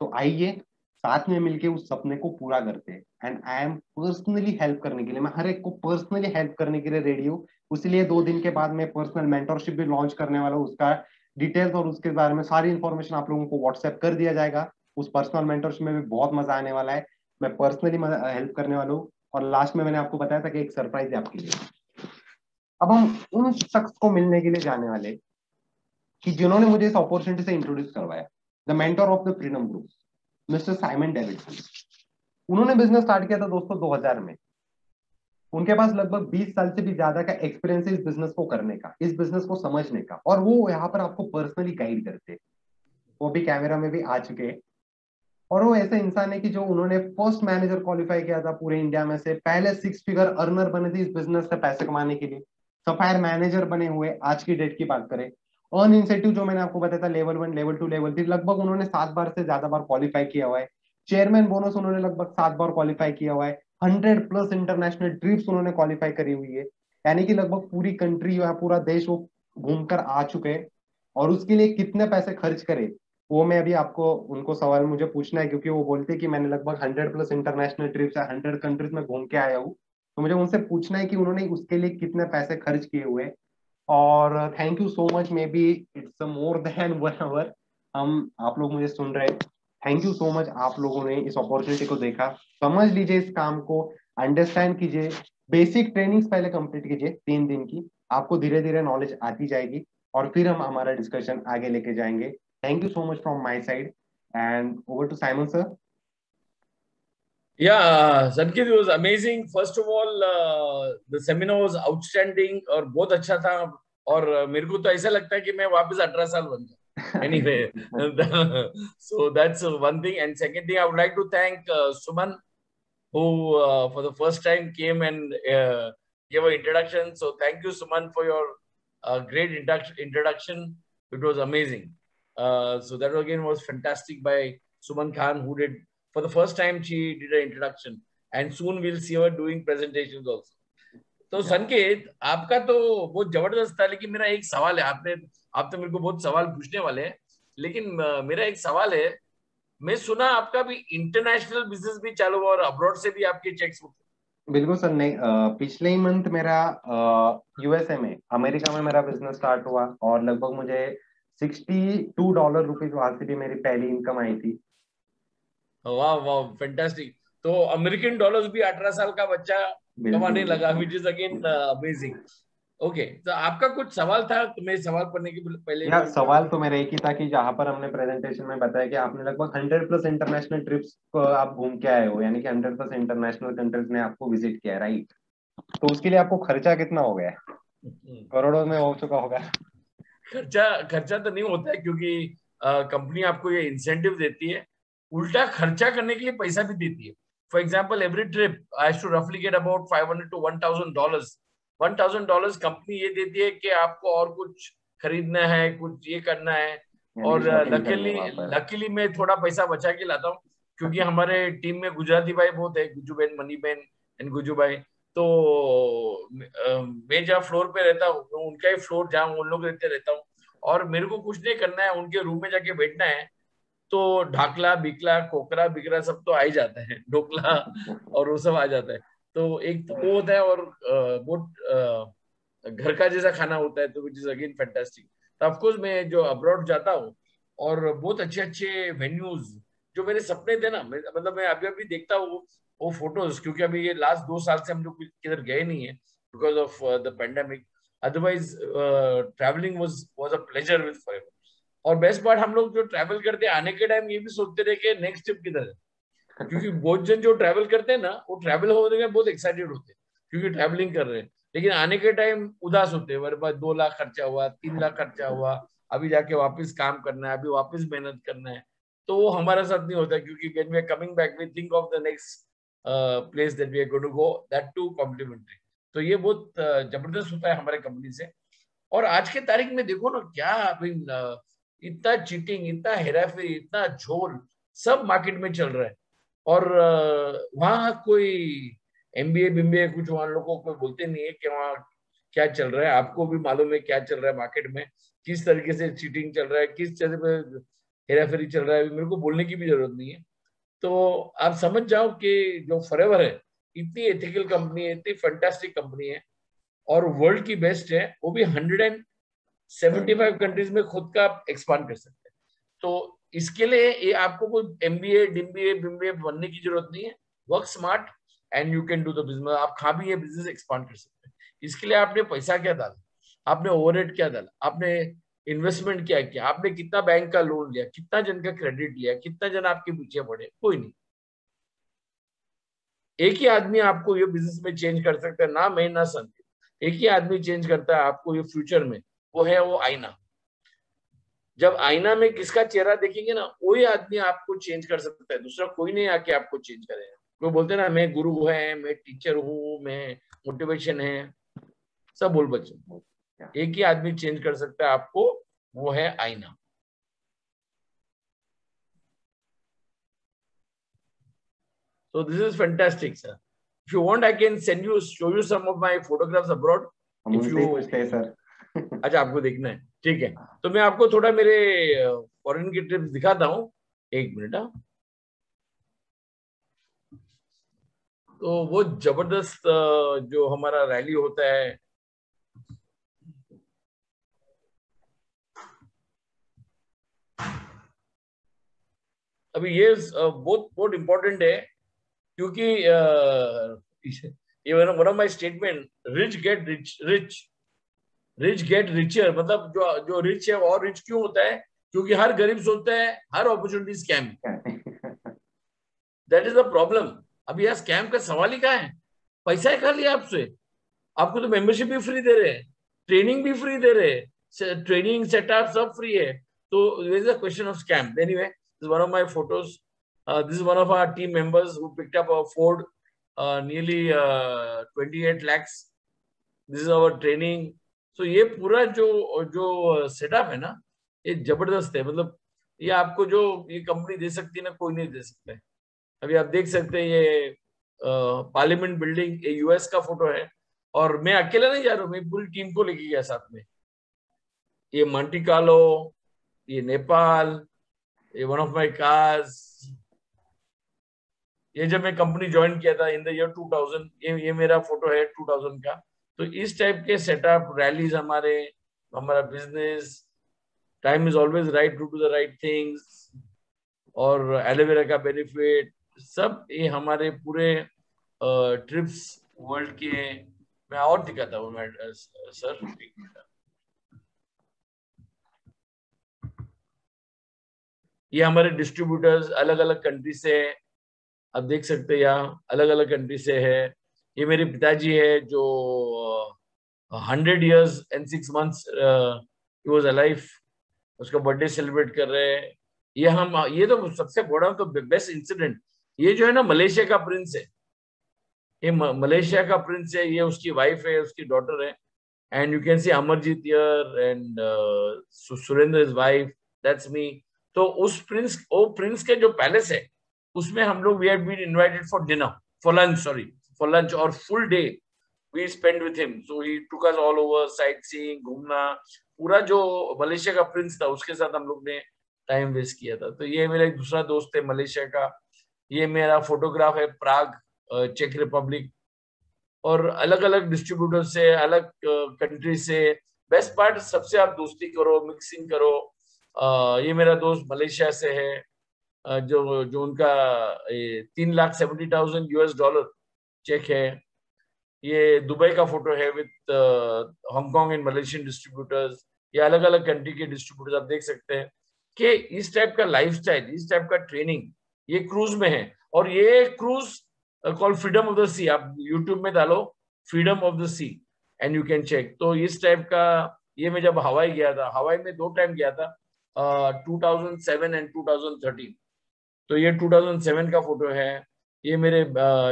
तो आइए साथ में मिलके उस सपने को पूरा करते हैं। And I am personally help करने के लिए, मैं हर एक को पर्सनली हेल्प करने के लिए रेडी हूँ। इसलिए 2 दिन के बाद मैं पर्सनल मेंटरशिप भी लॉन्च करने वाला हूँ, उसका डिटेल्स और उसके बारे में सारी इंफॉर्मेशन आप लोगों को व्हाट्सएप कर दिया जाएगा। उस पर्सनल मेंटरशिप में भी बहुत मजा आने वाला है, मैं पर्सनली हेल्प करने वाला हूँ। और लास्ट में मैंने आपको बताया था कि एक सरप्राइज है आपके लिए। अब हम उन शख्स को मिलने के लिए जाने वाले कि जिन्होंने मुझे इस अपॉर्चुनिटी से इंट्रोड्यूस करवाया, the mentor of the freedom group, mister Simon Davidson. उन्होंने बिजनेस स्टार्ट किया था दोस्तों 2000 में। उनके पास लगभग 20 साल से भी ज्यादा का एक्सपीरियंस है इस बिजनेस को करने का, इस बिजनेस को समझने का, और वो यहाँ पर आपको पर्सनली गाइड करते। वो भी कैमरा में भी आ चुके हैं। और वो ऐसे इंसान है कि जो उन्होंने फर्स्ट मैनेजर क्वालिफाई किया था पूरे इंडिया में से, पहले 6 फिगर अर्नर बने थे इस बिजनेस से पैसे कमाने के लिए, सफायर मैनेजर बने हुए आज की डेट की बात करें। अर्न इंसेंटिव जो मैंने आपको बताया था लेवल 1, लेवल 2, लेवल 3, लगभग उन्होंने 7 बार से ज्यादा बार क्वालिफाई किया हुआ है। चेयरमैन बोनस उन्होंने लगभग 7 बार क्वालिफाई किया हुआ है। 100+ इंटरनेशनल ट्रिप्स उन्होंने क्वालिफाई करी हुई है, यानी कि लगभग पूरी कंट्री या पूरा देश वो घूमकर आ चुके हैं। और उसके लिए कितने पैसे खर्च करे वो मैं अभी आपको उनको सवाल मुझे पूछना है, क्योंकि वो बोलते हैं कि मैंने लगभग 100+ इंटरनेशनल ट्रिप्स या 100 कंट्रीज में घूम के आया हूँ। तो मुझे उनसे पूछना है कि उन्होंने उसके लिए कितने पैसे खर्च किए हुए। और thank you so much, maybe it's more than 1 hour हम आप लोग मुझे सुन रहे हैं। थैंक यू सो मच, आप लोगों ने इस अपॉर्चुनिटी को देखा, समझ लीजिए इस काम को, अंडरस्टैंड कीजिए, बेसिक ट्रेनिंग्स पहले कंप्लीट कीजिए 3 दिन की, आपको धीरे धीरे नॉलेज आती जाएगी और फिर हम हमारा डिस्कशन आगे लेके जाएंगे। Thank you so much from my side, and over to Simon, sir. Yeah, Sankit, it was amazing. First of all, the seminar was outstanding और बहुत अच्छा था। और मेरे को तो ऐसा लगता है कि मैं वापस 18 साल बन गया। Anyway, so that's one thing. And second thing, I would like to thank Suman, who for the first time came and gave an introduction. So thank you, Suman, for your great introduction. It was amazing. So that again was fantastic by Suman Khan, who did for the first time she did an introduction, and soon we'll see her doing presentations also. तो संकेत, आपका तो बहुत जबरदस्त था, लेकिन मेरा एक सवाल है। आप तो मेरे को बहुत सवाल पूछने वाले हैं, लेकिन मेरा एक सवाल है। मैं सुना आपका भी इंटरनेशनल बिजनेस भी चालू हुआ और अब्रॉड से भी आपके चेक्स होते। बिल्कुल सर, नहीं पिछले ही मंथ मेरा यूएसए में, अमेरिका में मेरा बिजनेस स्टार्ट हुआ और लगभग मुझे $62 वहां से भी मेरी पहली इनकम आई थी। वाह वाह, फैंटास्टिक। तो अमेरिकन डॉलर्स भी 18 साल का बच्चा कमाने लगा, which is again amazing. Okay, तो आपका कुछ सवाल था? तो मैं सवाल पढ़ने के पहले सवाल तो मेरा एक ही था कि जहां पर हमने प्रेजेंटेशन में बताया कि आपने लगभग 100+ इंटरनेशनल ट्रिप्स को आप घूम के आए हो, यानी कि 100+ इंटरनेशनल कंट्रीज ने आपको विजिट किया है, राइट? तो उसके लिए आपको खर्चा कितना हो गया? करोड़ों में हो चुका होगा। खर्चा तो नहीं होता है, क्योंकि कंपनी आपको ये इंसेंटिव देती है, उल्टा खर्चा करने के लिए पैसा भी देती है। For example, every trip I have to रफली गेट अबाउट $500 to $1,000। $1,000 कंपनी ये देती है कि आपको और कुछ खरीदना है, कुछ ये करना है। और लकीली मैं थोड़ा पैसा बचा के लाता हूँ, क्योंकि हमारे टीम में गुजराती भाई बहुत है, गुज्जू बहन, मनी बहन एंड गुज्जू भाई। तो मैं जहाँ फ्लोर पे रहता हूँ, उनका ही फ्लोर जहाँ उन लोग रहता हूँ, और मेरे को कुछ नहीं करना है, उनके रूम में जाके बैठना है। तो ढाकला बिकला कोकरा बिकरा सब तो आ ही जाता है, ढोकला और वो सब आ जाता है। तो एक तो वो होता है, और बहुत घर का जैसा खाना होता है, तो विच इज अगेन फैंटास्टिक। तो ऑफकोर्स मैं जो अब्रॉड जाता हूँ और बहुत अच्छे अच्छे वेन्यूज जो मेरे सपने थे ना, मतलब मैं अभी अभी देखता हूँ वो फोटोज, क्योंकि अभी ये लास्ट 2 साल से हम लोग किधर गए नहीं है because of the pandemic. Otherwise travelling was a pleasure with forever. और बेस्ट पार्ट, हम लोग जो ट्रैवल करते हैं आने के टाइम ये भी सोचते रहे कि नेक्स्ट ट्रिप किधर है, क्योंकि बहुत जन जो ट्रैवल करते हैं ना, वो ट्रैवल होने में बहुत एक्साइटेड होते हैं क्योंकि ट्रैवलिंग कर रहे हैं, लेकिन आने के टाइम उदास होते हैं। मेरे पास 2 लाख खर्चा हुआ, 3 लाख खर्चा हुआ, अभी जाके वापस काम करना है, अभी वापस मेहनत करना है। तो वो हमारा साथ नहीं होता, क्योंकि when we are coming back we think of the next place that we are going to go, that too complimentary. तो ये बहुत जबरदस्त होता है हमारे कंपनी से। और आज के तारीख में देखो ना, क्या अभी इतना चीटिंग, इतना हेराफेरी, इतना झोल सब मार्केट में चल रहा है। और वहां कोई एमबीए बिम्बीए कुछ वहां लोगों को बोलते नहीं है कि वहाँ क्या चल रहा है। आपको भी मालूम है क्या चल रहा है मार्केट में, किस तरीके से चीटिंग चल रहा है, किस तरह पे हेराफेरी चल रहा है, मेरे को बोलने की भी जरूरत नहीं है। तो आप समझ जाओ कि जो फॉरएवर है, इतनी एथिकल कंपनी है, इतनी फैंटास्टिक कंपनी है, और वर्ल्ड की बेस्ट है। वो भी 175 कंट्रीज में खुद का एक्सपांड कर सकते हैं। तो इसके लिए ये आपको कोई एमबीए डिम्बीए बिम्बीए बनने की जरूरत नहीं है। Work smart and you can do the business. आप कहाँ भी ये बिजनेस एक्सपांड कर सकते हैं। इसके लिए आपने पैसा क्या डाला, आपने ओवरहेड क्या डाला, आपने इन्वेस्टमेंट क्या किया, आपने कितना बैंक का लोन लिया, कितना जन का क्रेडिट लिया, कितना जन आपके पीछे पड़े, कोई नहीं। एक ही आदमी आपको ये बिजनेस में चेंज कर सकता है, ना मैं ना संदीप, एक ही आदमी चेंज करता है आपको ये फ्यूचर में, वो है वो आईना। जब आईना में किसका चेहरा देखेंगे ना, वही आदमी आपको चेंज कर सकता है, दूसरा कोई नहीं आके आपको चेंज करेगा। कोई बोलते ना मैं गुरु है, मैं टीचर हूँ, मैं मोटिवेशन है, सब बोल बच्चे, एक ही आदमी चेंज कर सकता है आपको, वो है आईना। So this is fantastic, sir. If you want, I can show you some of my photographs abroad. If you sir अच्छा आपको देखना है, ठीक है, तो मैं आपको थोड़ा मेरे फॉरेन की ट्रिप्स दिखाता हूँ, एक मिनट। तो वो जबरदस्त जो हमारा रैली होता है, अभी ये बहुत बहुत इम्पोर्टेंट है, क्योंकि ये one of my statement, rich get rich get richer, मतलब जो जो रिच है और रिच क्यों होता है, क्योंकि हर गरीब सोचता है हर opportunity scam, that is the problem. अभी यार स्कैम का सवाल ही कहाँ है, पैसा ही खा लिया आपसे, आपको तो मेंबरशिप भी फ्री दे रहे हैं, ट्रेनिंग भी फ्री दे रहे हैं, ट्रेनिंग सेटअप सब फ्री है, तो there is a question of scam. Anyway, this is one of my photos, this is one of our team members who picked up a Ford, nearly 28 lakhs. This is our training. So ये पूरा जो जो सेटअप है ना, ये जबरदस्त है, मतलब ये आपको जो ये कंपनी दे सकती है ना, कोई नहीं दे सकता है। अभी आप देख सकते हैं ये पार्लियामेंट बिल्डिंग, ये यूएस का फोटो है, और मैं अकेला नहीं जा रहा हूँ, मैं पूरी टीम को लेके गया साथ में। ये मॉन्टी कार्लो, ये नेपाल, ये वन ऑफ माय कार्स, ये जब मैं कंपनी ज्वाइन किया था इन द ईयर 2000, ये मेरा फोटो है 2000 का। तो इस टाइप के सेटअप, रैलीज, हमारा business, time is always right, do to the right things, और एलोवेरा का बेनिफिट, सब ये हमारे पूरे ट्रिप्स वर्ल्ड के। मैं और दिखाता हूँ मैं सर, ये हमारे डिस्ट्रीब्यूटर्स अलग अलग कंट्री से, आप देख सकते हैं यहाँ अलग अलग कंट्री से है। ये मेरे पिताजी है जो 100 years and 6 months he was alive, उसका बर्थडे सेलिब्रेट कर रहे हैं। ये तो सबसे बड़ा तो बेस्ट इंसिडेंट, ये जो है ना मलेशिया का प्रिंस है, ये मलेशिया का प्रिंस है, ये उसकी वाइफ है, उसकी डॉटर है, and you can C Amarjeet here and Surendra is wife, that's me. तो उस प्रिंस के जो पैलेस है, उसमें हम लोग we had been invited for dinner, for lunch और full day we spend with him. So he took us all over, sightseeing, घूमना, पूरा जो मलेशिया का प्रिंस था उसके साथ हम लोग ने टाइम वेस्ट किया था। तो ये मेरा एक दूसरा दोस्त है मलेशिया का। ये मेरा फोटोग्राफ है प्राग, चेक रिपब्लिक, और अलग अलग डिस्ट्रीब्यूटर से, अलग कंट्री से। बेस्ट पार्ट, सबसे आप दोस्ती करो, मिक्सिंग करो। ये मेरा दोस्त मलेशिया से है, जो उनका 3,70,000 $US चेक है। ये दुबई का फोटो है with Hong Kong and Malaysian distributors. ये अलग अलग कंट्री के डिस्ट्रीब्यूटर्स, आप देख सकते हैं कि इस टाइप का लाइफस्टाइल, इस टाइप का ट्रेनिंग ये क्रूज में है। और ये cruise called freedom of the sea, आप यूट्यूब में डालो freedom of the sea and you can check. तो इस टाइप का, ये मैं जब हवाई गया था, हवाई में 2 टाइम गया था, 2007 एंड 2013। तो ये 2007 का फोटो है। ये मेरे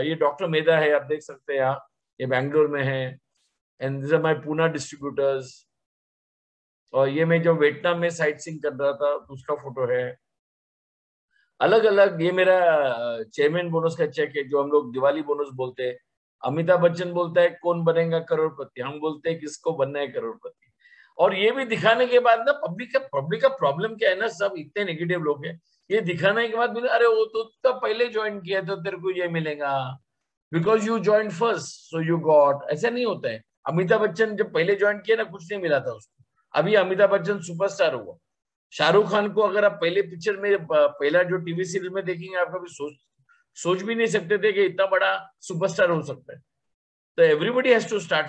ये डॉक्टर मेदा है, आप देख सकते हैं यहाँ, ये बैंगलोर में है, and this are my Poona distributors. और ये मैं जो वियतनाम में साइट सीइंग कर रहा था उसका फोटो है। अलग अलग, ये मेरा चेयरमैन बोनस का चेक है, जो हम लोग दिवाली बोनस बोलते हैं। अमिताभ बच्चन बोलता है कौन बनेगा करोड़पति, हम बोलते हैं किसको बनना है करोड़पति। और ये भी दिखाने के बाद ना पब्लिक का प्रॉब्लम क्या है ना, सब इतने नेगेटिव लोग हैं, ये दिखाने के बाद बोले अरे वो तो पहले ज्वाइन किया तो तेरे को ये मिलेगा, because you join first so you got. ऐसा नहीं होता है। अमिताभ बच्चन जब पहले ज्वाइन किया ना, कुछ नहीं मिला था उसको। अभी अमिताभ बच्चन सुपरस्टार हुआ। शाहरुख खान को अगर आप पहले पिक्चर में, पहला जो टीवी सीरियल में देखेंगे, आप कभी सोच भी नहीं सकते थे कि इतना बड़ा सुपरस्टार हो सकता है। तो everybody has to start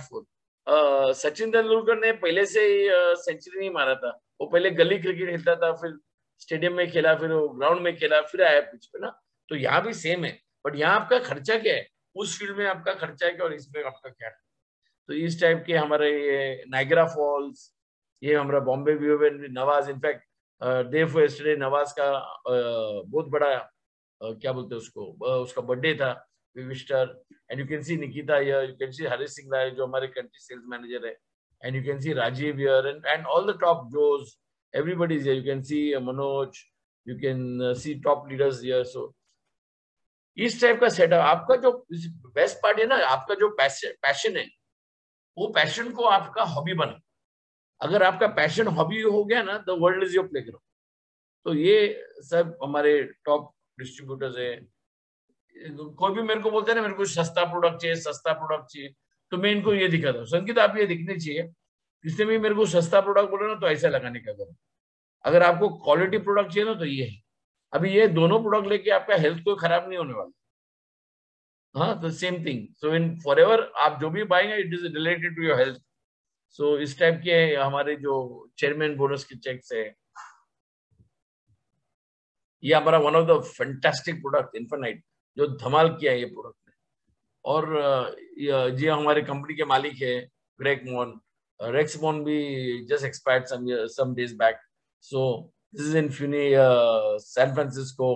Sachin Tendulkar ने पहले से ही सेंचुरी नहीं मारा था। वो पहले गली क्रिकेट खेलता था, फिर स्टेडियम में खेला, फिर ग्राउंड में खेला, फिर आया पिच पे ना। तो यहाँ भी सेम है, बट यहाँ आपका खर्चा क्या है, उस फील्ड में आपका खर्चा है क्या और इसमें आपका क्या है। तो इस टाइप के हमारे ये नायग्रा फॉल्स, ये हमारा बॉम्बे व्यू में Nawaz, in fact day for yesterday Nawaz का बहुत बड़ा क्या बोलते हैं उसको, उसका बर्थडे था, we wished her. And you can see Nikita here, you can see Harish Singla जो हमारे कंट्री सेल्स मैनेजर है, and you can see Rajiv here, and all the top जोज, everybody is here. You can see Manoj, you can see top leaders here. So इस टाइप का सेटअप आपका जो बेस्ट पार्ट है ना, आपका जो पैशन है, वो पैशन को आपका हॉबी बना। अगर आपका पैशन हॉबी हो गया ना, the world is your playground. तो ये सब हमारे टॉप डिस्ट्रीब्यूटर्स है। कोई भी मेरे को बोलते हैं ना, मेरे को सस्ता प्रोडक्ट चाहिए, सस्ता प्रोडक्ट चाहिए, तो मैं इनको ये दिखाता हूँ, संगीत आप ये दिखने चाहिए। किसने भी मेरे को सस्ता प्रोडक्ट बोला ना, तो ऐसा लगाने का करो। अगर आपको क्वालिटी प्रोडक्ट चाहिए ना, तो ये है। अभी ये दोनों प्रोडक्ट लेके आपका हेल्थ कोई खराब नहीं होने वाला। हाँ, तो same thing. So in forever आप जो भी बाएंगे, it is related to your health. So इस टाइप के हमारे जो चेयरमैन बोनस के चेक्स है, ये हमारा one of the fantastic product infinite, जो धमाल किया है ये प्रोडक्ट ने। और जी हमारे कंपनी के मालिक है ग्रेग मोन, रेक्स मोन भी just expired some days back. So this is in San Francisco.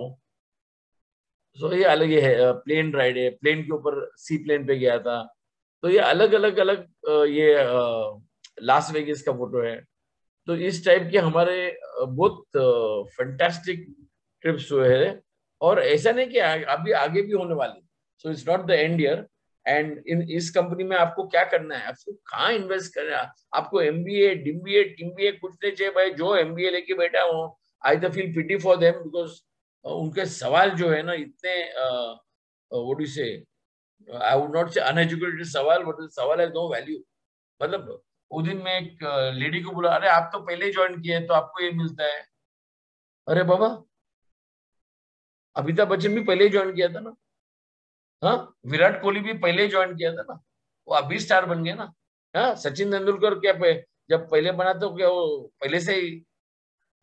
So ये अलग ही है, प्लेन राइड है, प्लेन के ऊपर सी प्लेन पे गया था। तो ये अलग अलग ये लास वेगास का फोटो है। तो इस टाइप के हमारे बहुत फैंटास्टिक ट्रिप्स हुए हैं, और ऐसा नहीं कि अभी आगे भी होने वाले। So it's not the end year. And इस कंपनी में आपको क्या करना है, आपको कहाँ इन्वेस्ट करना है। आपको एमबीए, डीबीए, टीमबीए कुछ नहीं चाहिए भाई। जो एमबीए लेके बैठा हो, आई तो feel pity for them, because उनके सवाल जो है ना इतने what do say, I would not say uneducated सवाल, बट सवाल हैज नो वैल्यू। मतलब वो दिन में एक लेडी को बोला, अरे आप तो पहले ज्वाइन किए तो आपको ये मिलता है। अरे बाबा, अमिताभ बच्चन भी पहले ज्वाइन किया था ना। हाँ, विराट कोहली भी पहले ज्वाइन किया था ना, वो अभी स्टार बन गया ना। हाँ, सचिन तेंदुलकर क्या जब पहले बना तो क्या वो पहले से ही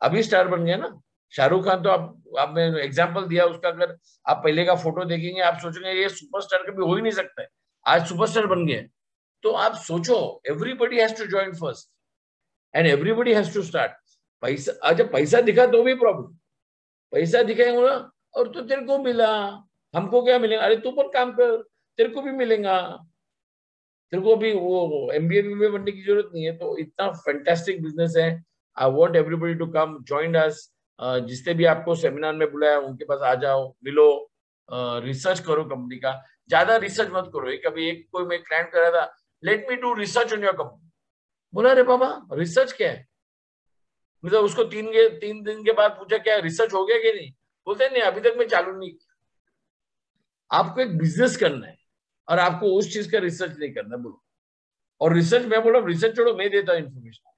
अभी स्टार बन गया ना। शाहरुख खान तो आपने एग्जांपल दिया उसका, अगर आप पहले का फोटो देखेंगे आप सोचेंगे ये सुपरस्टार कभी हो ही नहीं सकता है, आज सुपरस्टार बन गया। तो आप सोचो, everybody has to join first and everybody has to start. पैसा, जब पैसा दिखा तो भी प्रॉब्लम, पैसा दिखाएंगे ना, और तो तेरे को मिला, हमको क्या मिलेगा। अरे तू पर काम कर, तेरे को भी मिलेगा। तेरे को भी वो एमबीए बनने की जरूरत नहीं है। तो इतना फैंटास्टिक बिजनेस है। I want everybody to come join us. जिसने भी आपको सेमिनार में बुलाया उनके पास आ जाओ, मिलो, रिसर्च करो कंपनी का। ज्यादा रिसर्च मत करो। कभी एक कोई मैं क्लाइंट कर रहा था, let me do research on your company. बोला अरे बाबा, रिसर्च क्या है। मतलब उसको 3 दिन के बाद पूछा क्या रिसर्च हो गया कि नहीं, बोलते नहीं अभी तक मैं चालू नहीं। आपको एक बिजनेस करना है और आपको उस चीज का रिसर्च नहीं करना, बोलो। और रिसर्च, मैं बोला रिसर्च छोड़ो, मैं देता हूं इन्फॉर्मेशन।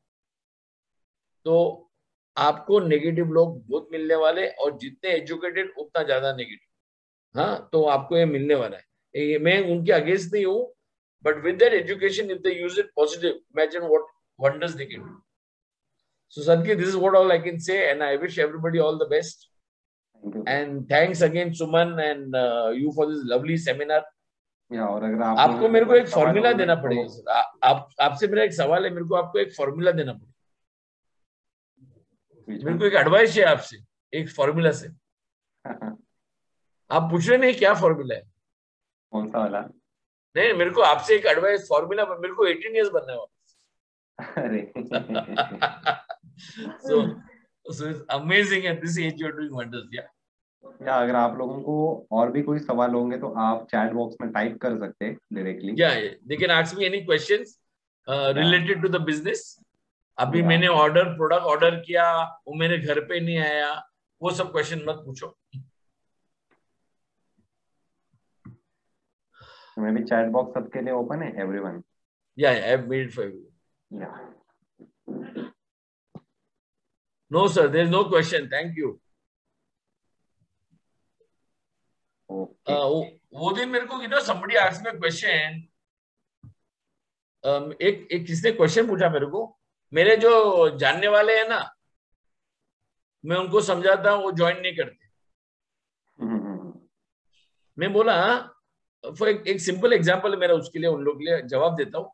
तो आपको नेगेटिव लोग बहुत मिलने वाले, और जितने एजुकेटेड उतना ज्यादा नेगेटिव। हाँ, तो आपको ये मिलने वाला है। मैं उनके अगेंस्ट नहीं हूँ, but with that education if they use it positive, imagine what wonders they can do. So Sanket, this is what all I can say, and I wish everybody all the best. And thanks again, Suman, and you for this lovely seminar. और अगर आपको मेरे को एक फॉर्मूला देना पड़ेगा सर। आपसे मेरा एक सवाल है, मेरे को आपको एक फॉर्मूला देना पड़ेगा। मेरे को एक एडवाइस है आपसे, एक फॉर्मूला से। आप पूछ रहे नहीं क्या फॉर्मूला है, कौन सा वाला? नहीं, मेरे को आपसे एक एडवाइस फॉर्मूला, मेरे को 18 years बनना है वापस। अरे so it's amazing at this age you're doing wonders. या अगर आप लोगों को और भी कोई सवाल होंगे तो आप चैट बॉक्स में टाइप कर सकते हैं directly. they can ask me any questions related to the business. अभी मैंने प्रोडक्ट ऑर्डर किया, वो मेरे घर पे नहीं आया, वो सब क्वेश्चन मत पूछो। मैं भी चैट बॉक्स सबके लिए ओपन है, everyone. I have made it for everyone. Yeah. No sir, there is no question. Thank you. Okay. वो दिन मेरे को somebody asked me a question. एक किसने क्वेश्चन पूछा मेरे को, मेरे जो जानने वाले हैं ना, मैं उनको समझाता हूँ, वो ज्वाइन नहीं करते। मैं बोला फॉर एक सिंपल एग्जांपल मेरा, उसके लिए उन लोग के लिए जवाब देता हूँ।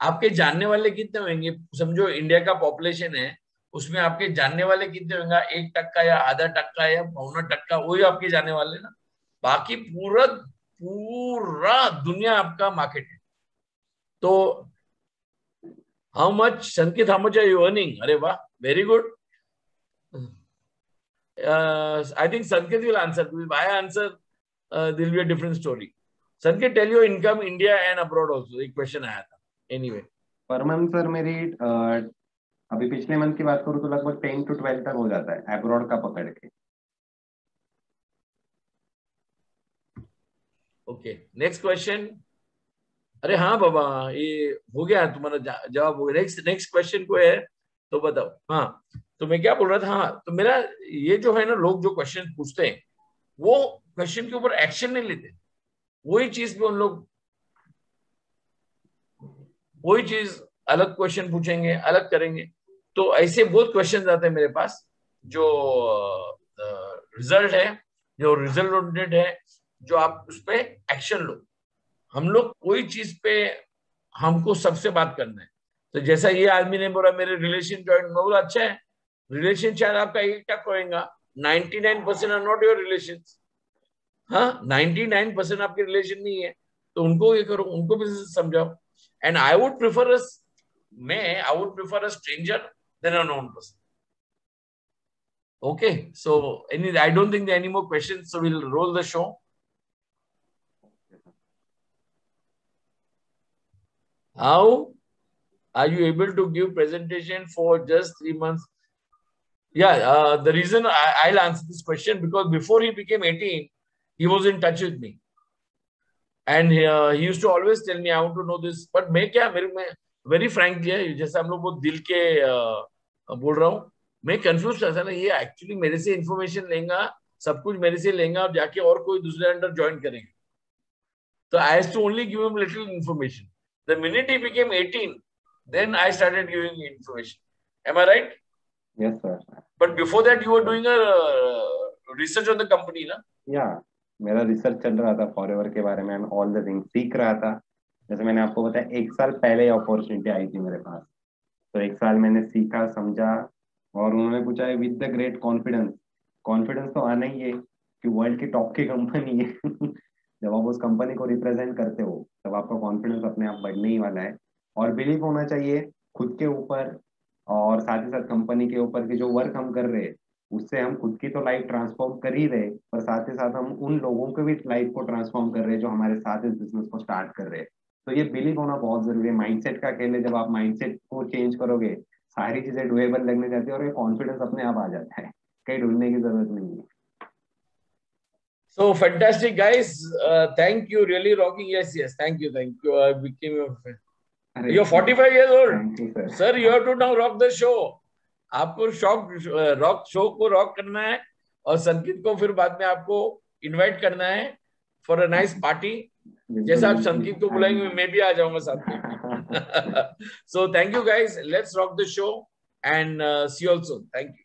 आपके जानने वाले कितने होंगे? समझो इंडिया का पॉपुलेशन है, उसमें आपके जानने वाले कितने होंगे? 1% या आधा टक्का या 1.25%, वही आपके जानने वाले ना। बाकी पूरा पूरा दुनिया आपका मार्केट है। तो how much Sanket, how much are you earning? अरे वाह, very good. I think Sanket will answer. If I answer, there will be a different story. Sanket, tell your income India and abroad also. एक क्वेश्चन आया था. Anyway. पर मंथ सर मेरी अभी पिछले मंथ की बात करूँ तो लगभग 10 to 12 तक हो जाता है अब्रॉड का पकड़ के. Okay, next question. अरे हाँ बाबा, ये हो गया तुम्हारा जवाब हो गया. नेक्स्ट क्वेश्चन को है तो बताओ. हाँ, तो मैं क्या बोल रहा था. हाँ, तो मेरा ये जो है ना, लोग जो क्वेश्चन पूछते हैं वो क्वेश्चन के ऊपर एक्शन नहीं लेते. वही चीज पे उन लोग वही चीज अलग क्वेश्चन पूछेंगे, अलग करेंगे. तो ऐसे बहुत क्वेश्चन आते हैं मेरे पास जो रिजल्ट है, जो रिजल्ट ओरिएंटेड है, जो आप उस पर एक्शन लो. हम लोग कोई चीज पे हमको सबसे बात करना है. तो जैसा ये आदमी ने बोला मेरे रिलेशन ज्वाइन, मैं बोला अच्छा है, रिलेशन शायद आपका 1% होएगा, 99% आर नॉट योर रिलेशन. हाँ, 99% आपके रिलेशन नहीं है, तो उनको ये करो, उनको भी समझाओ. And I would prefer a stranger then a known person. Okay, so I don't think there are any more questions, so we'll roll the show. How are you able to give presentation for just 3 months? Yeah, the reason I'll answer this question, because before he became 18, he was in touch with me. And he used to always tell me, I want to know this. But मैं very frankly, जैसे हम लोग बहुत दिल के बोल रहा हूँ, मैं कंफ्यूज था ना, ये एक्चुअली मेरे से इंफॉर्मेशन लेगा, सब कुछ मेरे से लेगा और जाके और कोई दूसरे अंडर ज्वाइन करेगा. तो I used to only give him little information. The minute he became 18, then I started giving information. Am I right? Yes, sir. But before that, you were doing a research on the company, ना? Yeah, मेरा रिसर्च चल रहा था फॉरएवर के बारे में, ऑल द थिंग्स सीख रहा था. जैसे मैंने आपको बताया, 1 साल पहले अपॉर्चुनिटी आई थी मेरे पास, तो 1 साल मैंने सीखा, समझा, और उन्होंने पूछा है विद द ग्रेट कॉन्फिडेंस तो आना ही है कि वर्ल्ड की टॉप की कंपनी है. जब आप उस कंपनी को रिप्रेजेंट करते हो तब आपका कॉन्फिडेंस अपने आप बढ़ने ही वाला है. और बिलीव होना चाहिए खुद के ऊपर, और साथ ही साथ कंपनी के ऊपर कि जो वर्क हम कर रहे हैं उससे हम खुद की तो लाइफ ट्रांसफॉर्म कर ही रहे, पर साथ ही साथ हम उन लोगों के भी लाइफ को ट्रांसफॉर्म कर रहे हैं जो हमारे साथ इस बिजनेस को स्टार्ट कर रहे हैं. तो ये बिलीव होना बहुत जरूरी है. माइंडसेट का खेल है. जब आप माइंडसेट को चेंज करोगे, सारी चीजें डुएबल लगने जाती है और ये कॉन्फिडेंस अपने आप आ जाता है, कहीं ढूंढने की जरूरत नहीं है. So fantastic, guys. Thank you, really rocking. Yes, thank you. I became your fan. You're 45 years old. Thank you, sir. Sir, you have to now rock the show. आपको रॉक शो को रॉक करना है, और संकेत को फिर बाद में आपको इनवाइट करना है फॉर अ नाइस पार्टी. जैसा आप संकेत को बुलाएंगे मैं भी आ जाऊंगा साथ में. So thank you guys. Let's rock the show and see you all soon. Thank you.